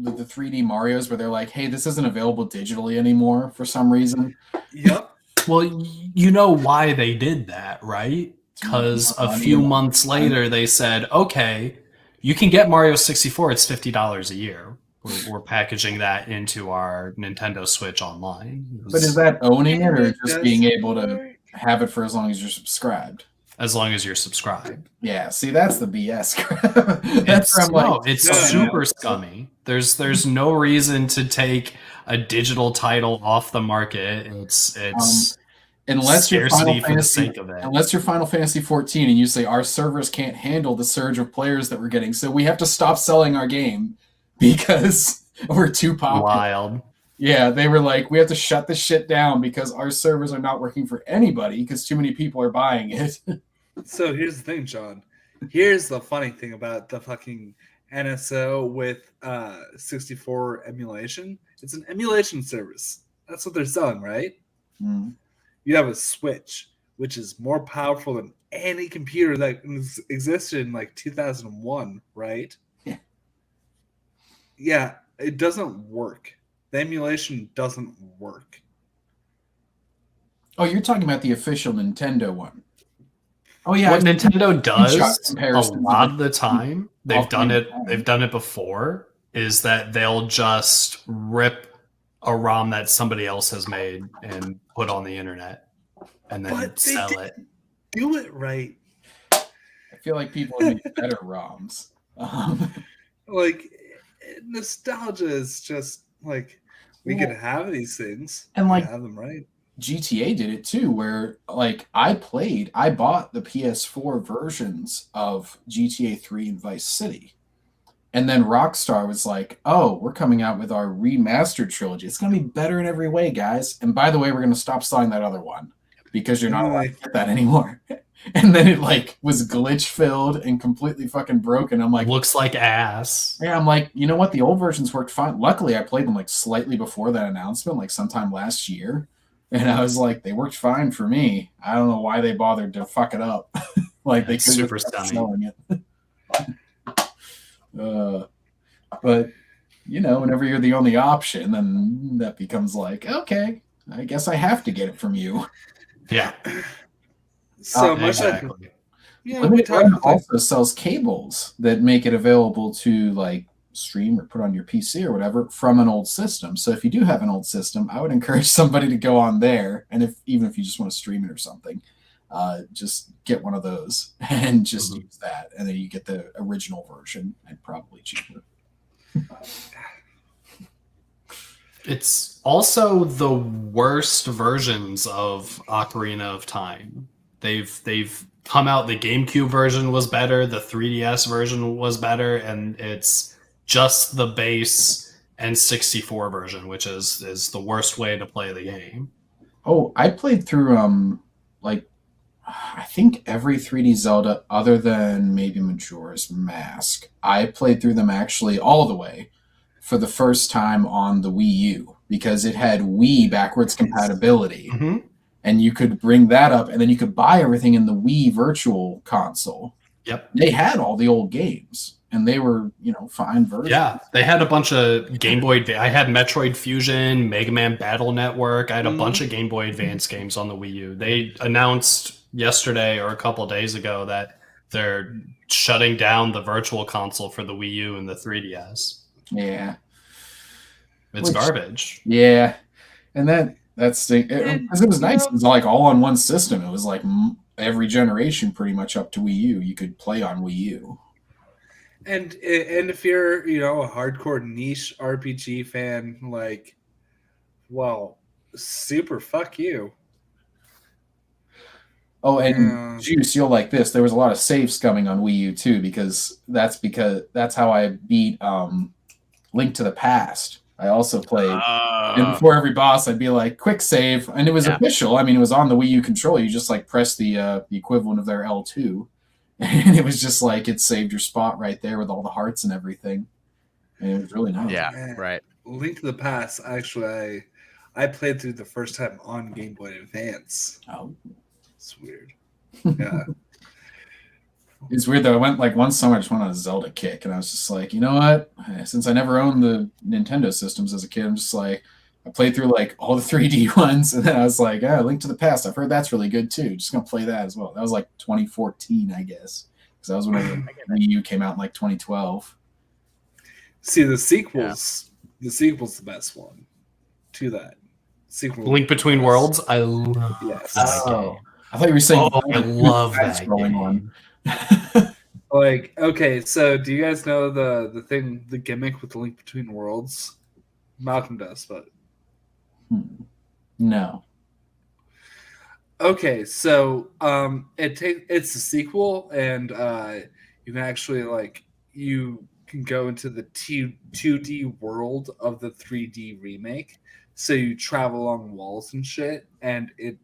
3D Marios, where they're like, "Hey, this isn't available digitally anymore for some reason"? Yep. Well, you know why they did that, right? Because a few months later, they said, "Okay, you can get Mario 64. It's $50 a year. We're packaging that into our Nintendo Switch Online." But is that owning it, or just being able to have it for as long as you're subscribed? As long as you're subscribed. Yeah, see, that's the BS crap. That's where I'm like, it's super scummy. There's no reason to take a digital title off the market. It's unless you're Final for the Fantasy, sake of it. Unless you're Final Fantasy 14 and you say our servers can't handle the surge of players that we're getting, so we have to stop selling our game because we're too popular. Wild. Yeah, they were like, we have to shut this shit down because our servers are not working for anybody because too many people are buying it. So here's the thing, John. Here's the funny thing about the fucking NSO with 64 emulation. It's an emulation service. That's what they're selling, right? You have a Switch, which is more powerful than any computer that existed in like 2001, right? Yeah. Yeah, it doesn't work. The emulation doesn't work. Oh, you're talking about the official Nintendo one. Oh yeah, what Nintendo does a lot of the time, they've done it before, is that they'll just rip a ROM that somebody else has made and put on the internet and then sell it. Do it right. I feel like people would make better ROMs. Like nostalgia is just like we could have these things and like have them right. GTA did it too, where like I bought the PS4 versions of GTA 3 and Vice City. And then Rockstar was like, oh, we're coming out with our remastered trilogy. It's going to be better in every way, guys. And by the way, we're going to stop selling that other one because you're not allowed to get that anymore. And then it like was glitch filled and completely fucking broken. I'm like, looks like ass. Yeah, I'm like, you know what? The old versions worked fine. Luckily, I played them like slightly before that announcement, like sometime last year. And I was like, they worked fine for me. I don't know why they bothered to fuck it up. Like they could super have selling it. But whenever you're the only option, then that becomes like, okay, I guess I have to get it from you. Yeah. So much like Exactly. we Limited talked Run like also sells cables that make it available to like stream or put on your PC or whatever from an old system. So if you do have an old system, I would encourage somebody to go on there, and even if you just want to stream it or something, just get one of those and just use that, and then you get the original version and probably cheaper. It's also the worst versions of Ocarina of Time. They've come out. The GameCube version was better. The 3DS version was better, and it's just the base N64 version, which is the worst way to play the game. Oh, I played through like I think every 3D Zelda other than maybe Majora's Mask. I played through them actually all the way for the first time on the Wii U because it had Wii backwards compatibility. Mm-hmm. And you could bring that up, and then you could buy everything in the Wii Virtual Console. Yep. They had all the old games, and they were, fine versions. Yeah, they had a bunch of Game Boy. I had Metroid Fusion, Mega Man Battle Network. I had a bunch of Game Boy Advance games on the Wii U. They announced yesterday or a couple of days ago that they're shutting down the Virtual Console for the Wii U and the 3DS. Yeah. It's garbage. Yeah. And that's the because it was nice. It was like all on one system. It was like every generation pretty much up to Wii U. You could play on Wii U. And if you're a hardcore niche RPG fan, like, well, super fuck you. Oh, and Juice, you'll like this. There was a lot of save scumming on Wii U too, because that's how I beat Link to the Past. I also played, and before every boss, I'd be like, quick save, and it was official. I mean, it was on the Wii U controller. You just like press the equivalent of their L2, and it was just like it saved your spot right there with all the hearts and everything, and it was really nice. Yeah, right. Link to the Past, actually, I played through the first time on Game Boy Advance. Oh, it's weird. Yeah. It's weird though. I went like one summer, I just went on a Zelda kick, and I was just like, you know what? Since I never owned the Nintendo systems as a kid, I'm just like, I played through like all the 3D ones, and then I was like, Link to the Past. I've heard that's really good too. Just gonna play that as well. That was like 2014, I guess, because that was when Wii U came out in like 2012. See, the sequels. The sequel's the best one to that. Sequel. Link Between Worlds. I love Yes. that game. I thought you were saying. Oh, I love that game. Like, okay, so do you guys know the gimmick with the Link Between Worlds? Malcom does, but no. Okay, so it's a sequel, and you can actually you can go into the 2D world of the 3D remake. So you travel along walls and shit, and it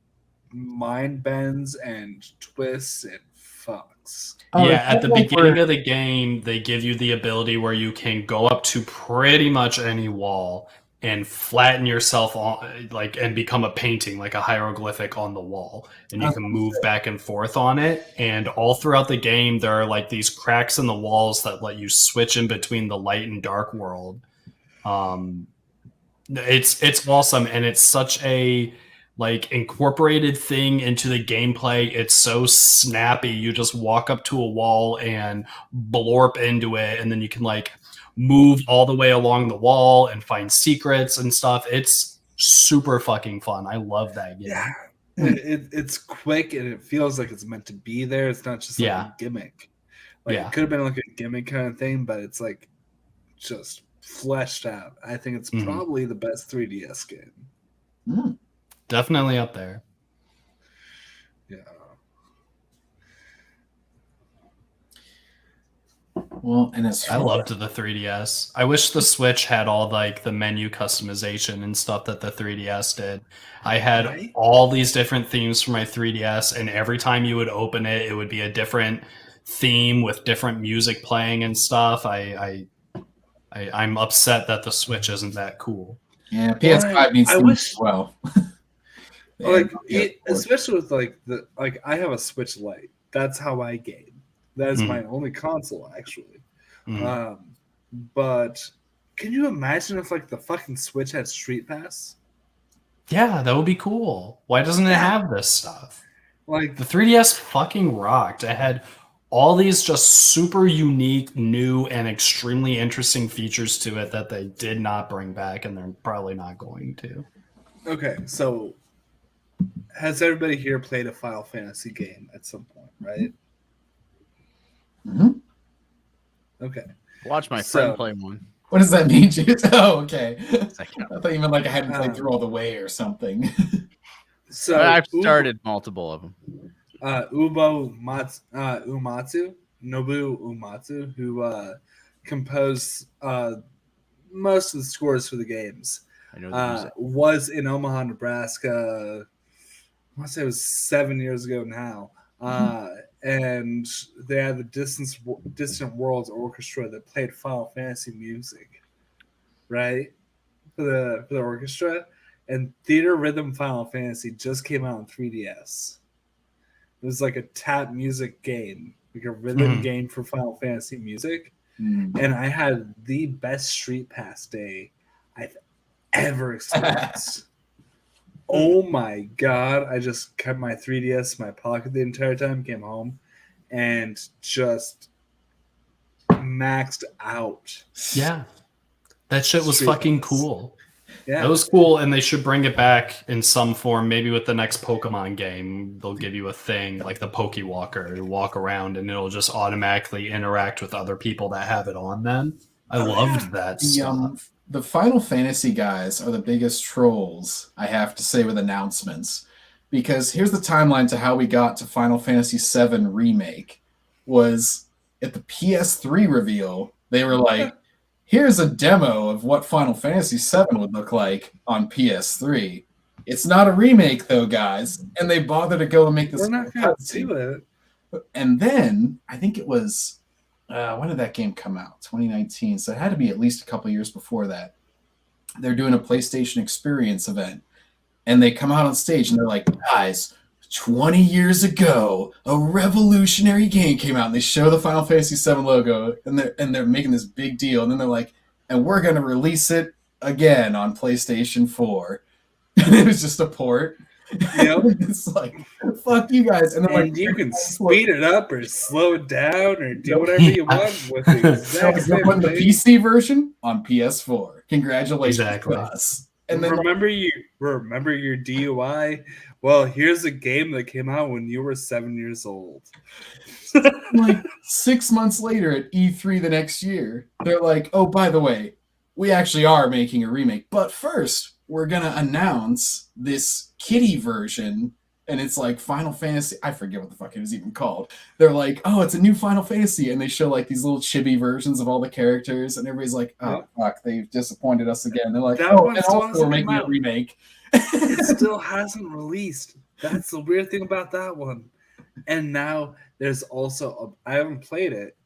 mind bends and twists and fucks. Yeah, at the beginning of the game, they give you the ability where you can go up to pretty much any wall and flatten yourself on, and become a painting, like a hieroglyphic on the wall, and you can move back and forth on it. And all throughout the game, there are like these cracks in the walls that let you switch in between the light and dark world. It's awesome, and it's such a incorporated thing into the gameplay. It's so snappy. You just walk up to a wall and blorp into it, and then you can move all the way along the wall and find secrets and stuff. It's super fucking fun. I love that game. Yeah, it's quick and it feels like it's meant to be there. It's not just a gimmick. It could have been like a gimmick kind of thing, but it's just fleshed out. I think it's probably the best 3DS game. Definitely up there. Yeah. Well, and I loved the 3DS. I wish the Switch had all the menu customization and stuff that the 3DS did. I had all these different themes for my 3DS, and every time you would open it, it would be a different theme with different music playing and stuff. I'm upset that the Switch isn't that cool. Yeah, PS5 needs to as well. Especially with I have a Switch Lite. That's how I game. That is my only console, actually. Mhm. But can you imagine if like the fucking Switch had Street Pass? Yeah, that would be cool. Why doesn't it Yeah. have this stuff? Like The 3DS fucking rocked. It had all these just super unique, new, and extremely interesting features to it that they did not bring back, and they're probably not going to. okay, so has everybody here played a Final Fantasy game at some point, right? Mhm. Okay. Watch my So- friend play one. What does that mean, Jude? Oh, okay. Second. I thought you meant like I hadn't played through all the way or something. So I've started multiple of them. Nobu Umatsu, who composed most of the scores for the games, I know the music. was in Omaha, Nebraska. I want to say it was 7 years ago now. And they had the Distant Worlds Orchestra that played Final Fantasy music, right? For the orchestra. And Theater Rhythm Final Fantasy just came out on 3DS. It was like a tap music game, like a rhythm game for Final Fantasy music. And I had the best Street Pass day I've ever experienced. Oh my god. I just kept my 3DS in my pocket the entire time, came home, and just maxed out. Yeah. That shit was Street fucking Pass. cool. Yeah. That was cool, and they should bring it back in some form. Maybe with the next Pokemon game, they'll give you a thing like the Pokewalker. You walk around, and it'll just automatically interact with other people that have it on them. I loved that stuff. The Final Fantasy guys are the biggest trolls, I have to say, with announcements. Because here's the timeline to how we got to Final Fantasy VII Remake. Was at the PS3 reveal, they were like, here's a demo of what Final Fantasy VII would look like on PS3. It's not a remake, though, guys. And they bother to go and make this We're not going to do it. And then, I think it was, when did that game come out? 2019. So it had to be at least a couple years before that. They're doing a PlayStation Experience event. And they come out on stage and they're like, guys, 20 years ago, a revolutionary game came out. And they show the Final Fantasy VII logo. And they're making this big deal. And then they're like, and we're going to release it again on PlayStation 4. And it was just a port. Yep. It's like, fuck you guys. And, And you can speed it up or slow it down or do whatever you want with the exact You're same putting the thing. PC version on PS4. Congratulations Exactly. to us. And then remember your DUI? Well, here's a game that came out when you were 7 years old. like 6 months later at E3 the next year, they're like, oh, by the way, we actually are making a remake. But first, we're going to announce this kiddie version. And it's like Final Fantasy. I forget what the fuck it was even called. They're like, oh, it's a new Final Fantasy. And they show like these little chibi versions of all the characters. And everybody's like, oh, fuck, they've disappointed us again. They're like, That oh, one and still also we're hasn't making come a out. remake. It still hasn't released. That's the weird thing about that one. And now there's also I haven't played it,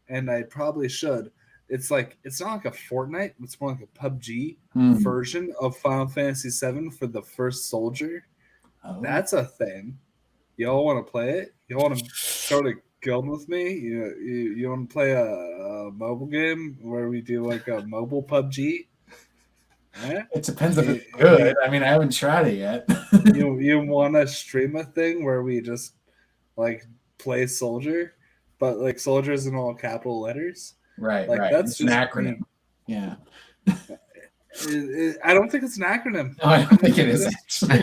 and I probably should. It's not like a Fortnite. It's more like a PUBG version of Final Fantasy VII for the first soldier. Oh. That's a thing. Y'all want to play it? Y'all want to start a guild with me? You want to play a mobile game where we do like a mobile PUBG? Yeah? It depends if it's good. I mean, I haven't tried it yet. You want to stream a thing where we just like play soldier, but like soldiers in all capital letters? Right, Like, right. that's It's an just acronym. Yeah. I don't think it's an acronym. No, I don't think it is actually.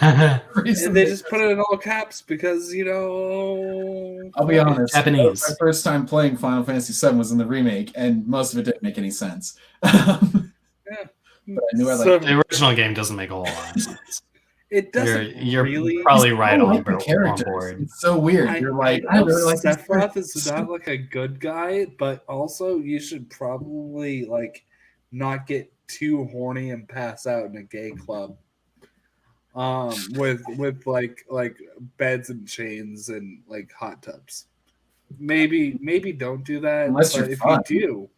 And they just put it in all caps because I'll be honest. Japanese. My first time playing Final Fantasy VII was in the remake, and most of it didn't make any sense. Yeah. But I knew I So- liked The original game doesn't make a whole lot of sense. It doesn't You're really. probably right I on, like the characters. board. It's so weird. You're like, I really like this Sephiroth character. is not like a good guy, but also you should probably like not get too horny and pass out in a gay club. With like beds and chains and like hot tubs. Maybe don't do that. Unless but you're if fun. you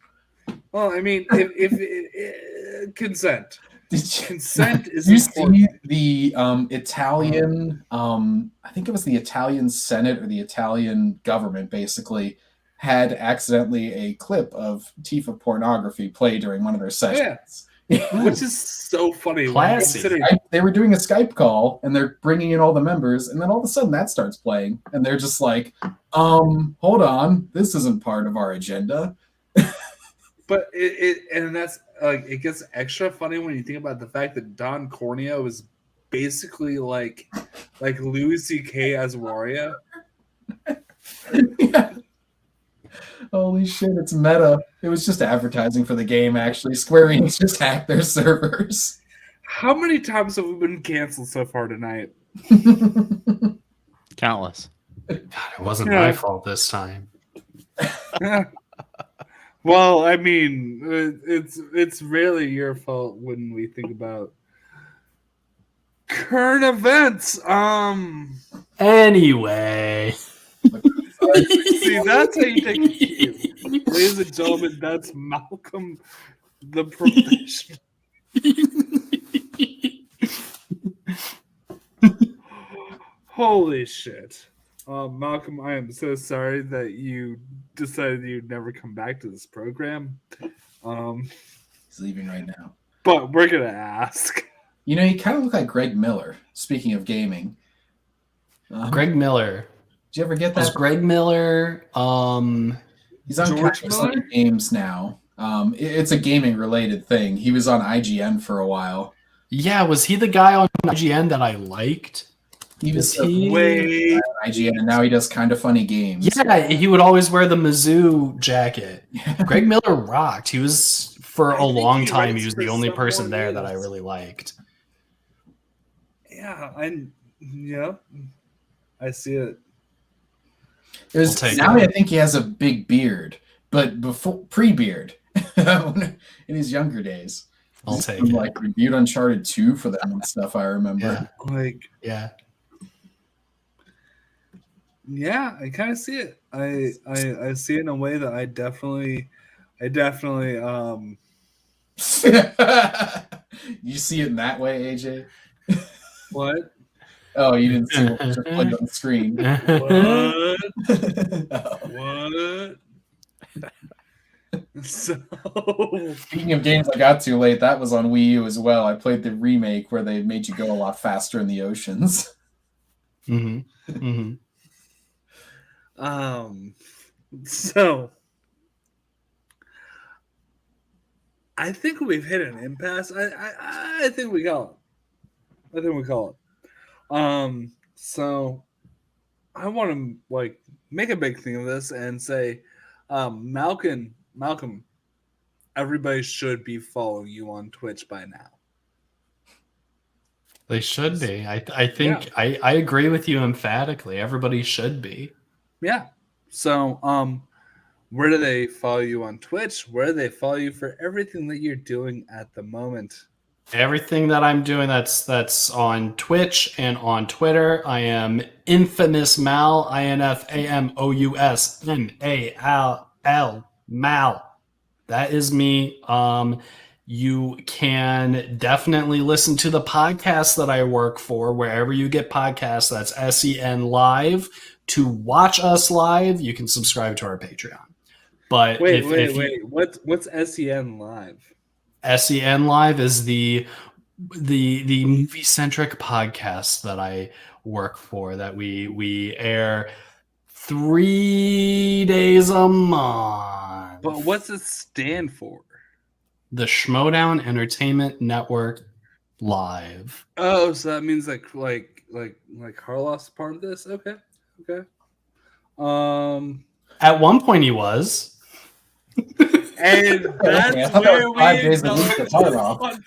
do, well, I mean, if consent. Consent is Did you important. see the Italian? I think it was the Italian Senate or the Italian government basically had accidentally a clip of Tifa pornography play during one of their sessions. Which is so funny. Classy. They were doing a Skype call and they're bringing in all the members, and then all of a sudden that starts playing, and they're just like, hold on, this isn't part of our agenda. But it gets extra funny when you think about the fact that Don Corneo is basically like Louis C.K. as Wario. Yeah. Holy shit, it's meta. It was just advertising for the game, actually. Square Enix just hacked their servers. How many times have we been canceled so far tonight? Countless. God, it wasn't my fault this time. Well, I mean, it's rarely your fault when we think about current events. Anyway. See, that's how you take it. Ladies and gentlemen, that's Malcom the professional. Holy shit. Malcom, I am so sorry that you decided you'd never come back to this program. He's leaving right now. But we're going to ask. You know, you kind of look like Greg Miller, speaking of gaming. Greg Miller. Did you ever get Was that? Greg Miller, He's on George Countless Miller? Games now. It's a gaming related thing. He was on IGN for a while. yeah, was he the guy on IGN that I liked? He was Is he- Wait. on IGN, and now he does Kind of Funny Games. Yeah, he would always wear the Mizzou jacket. Greg Miller rocked. He was, for I a think long he time, writes he was for the only some person more there that I games. really liked. Yeah, I see it. I'll take Now it. I think he has a big beard, but pre-beard in his younger days. I'll He's take it. like reviewed Uncharted 2 for them and stuff. I remember. Yeah. Yeah, I kind of see it. I see it in a way that I definitely You see it in that way, AJ? what? Oh, you didn't see what was just played on the screen. What? So Speaking of games I got to late, that was on Wii U as well. I played the remake where they made you go a lot faster in the oceans. Mm-hmm. Mm-hmm. So I think we've hit an impasse. I think we call it. So I want to make a big thing of this and say, Malcom, everybody should be following you on Twitch by now. They should be. I think I agree with you emphatically. Everybody should be. Yeah. So, where do they follow you on Twitch? Where do they follow you for everything that you're doing at the moment? Everything that I'm doing that's on Twitch and on Twitter, I am Infamous Mal, INFAMOUSMALL, Mal. That is me. You can definitely listen to the podcast that I work for wherever you get podcasts. That's SEN Live. To watch us live, you can subscribe to our Patreon. But wait. What's SEN Live? SEN Live is the movie centric podcast that I work for. That we air 3 days a month. But what's it stand for? The Schmodown Entertainment Network Live. Oh, so that means like Carlos part of this? Okay. At one point, he was. And that's I thought that where was 5 we days a week to Carlos.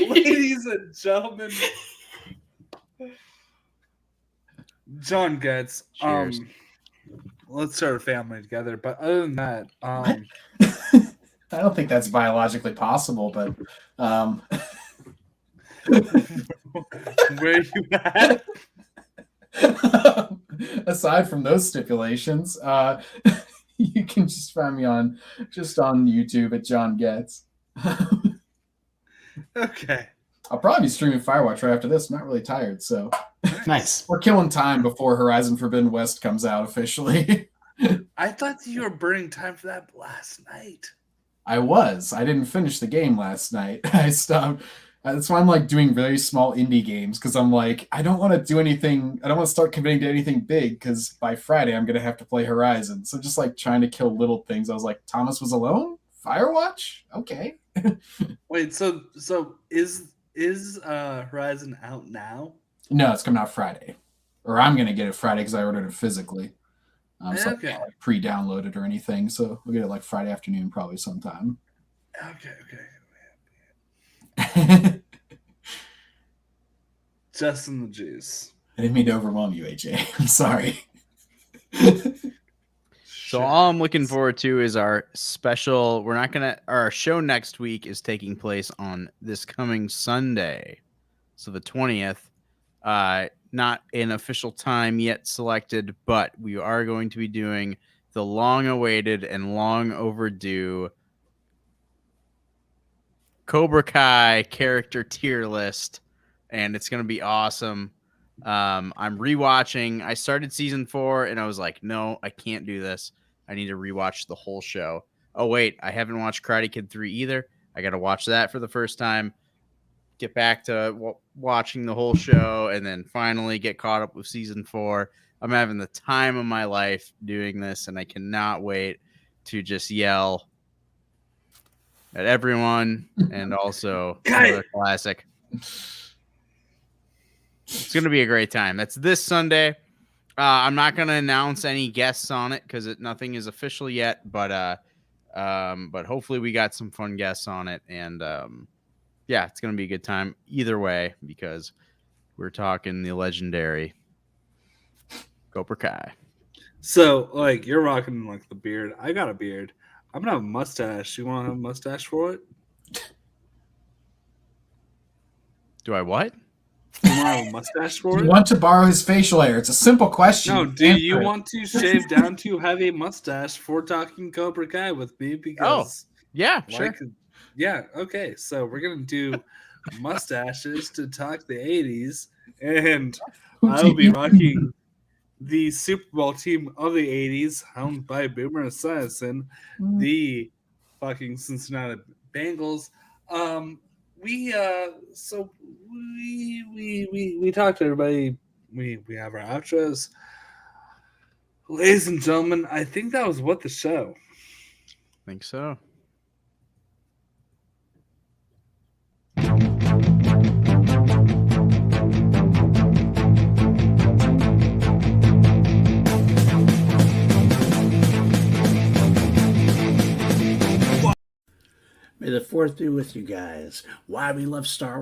Ladies and gentlemen, John Getz. Cheers. Let's start a family together. But other than that, I don't think that's biologically possible, but where are you at? aside from those stipulations, you can just find me on YouTube at John Getz. Okay. I'll probably be streaming Firewatch right after this. I'm not really tired, so Nice. we're killing time before Horizon Forbidden West comes out officially. I thought you were burning time for that last night. I didn't finish the game last night. I stopped. That's why I'm like doing very small indie games, because I'm like, I don't want to do anything. I don't want to start committing to anything big, because by Friday I'm gonna have to play Horizon. So just like trying to kill little things. I was like, Thomas was alone. Firewatch. Okay. Wait, so is Horizon out now? No, it's coming out Friday, or I'm gonna get it Friday because I ordered it physically. So Okay. I can't like pre-download it or anything. So we'll get it like Friday afternoon, probably sometime. Okay. I Just in the juice. didn't mean to overwhelm you, AJ. I'm sorry. So all I'm looking forward to is our special. Our show next week is taking place on this coming Sunday, so the 20th. Not an official time yet selected, but we are going to be doing the long-awaited and long overdue Cobra Kai character tier list, and it's going to be awesome. I'm rewatching. I started season 4, and I was like, no, I can't do this. I need to rewatch the whole show. Oh, wait, I haven't watched Karate Kid 3 either. I got to watch that for the first time, get back to watching the whole show, and then finally get caught up with season 4. I'm having the time of my life doing this, and I cannot wait to just yell at everyone and also another classic. It's going to be a great time. That's this Sunday. I'm not going to announce any guests on it because nothing is official yet, but hopefully we got some fun guests on it, and yeah, it's going to be a good time either way because we're talking the legendary Cobra Kai. So, like, you're rocking like the beard. I got a beard. I'm gonna have a mustache. You want to have a mustache for it? Do I what? You want to have a mustache for Do it? you want to borrow his facial hair? It's a simple question. No. Do you want to shave down to have a mustache for talking Cobra Kai with me? Because Yeah, sure. Yeah. Okay. So we're gonna do mustaches to talk the '80s, and I'll be rocking the Super Bowl team of the '80s, owned by Boomer Esiason, the fucking Cincinnati Bengals. We talked to everybody. We have our outros, ladies and gentlemen. I think that was what the show. I think so. May the 4th be with you guys. Why we love Star Wars.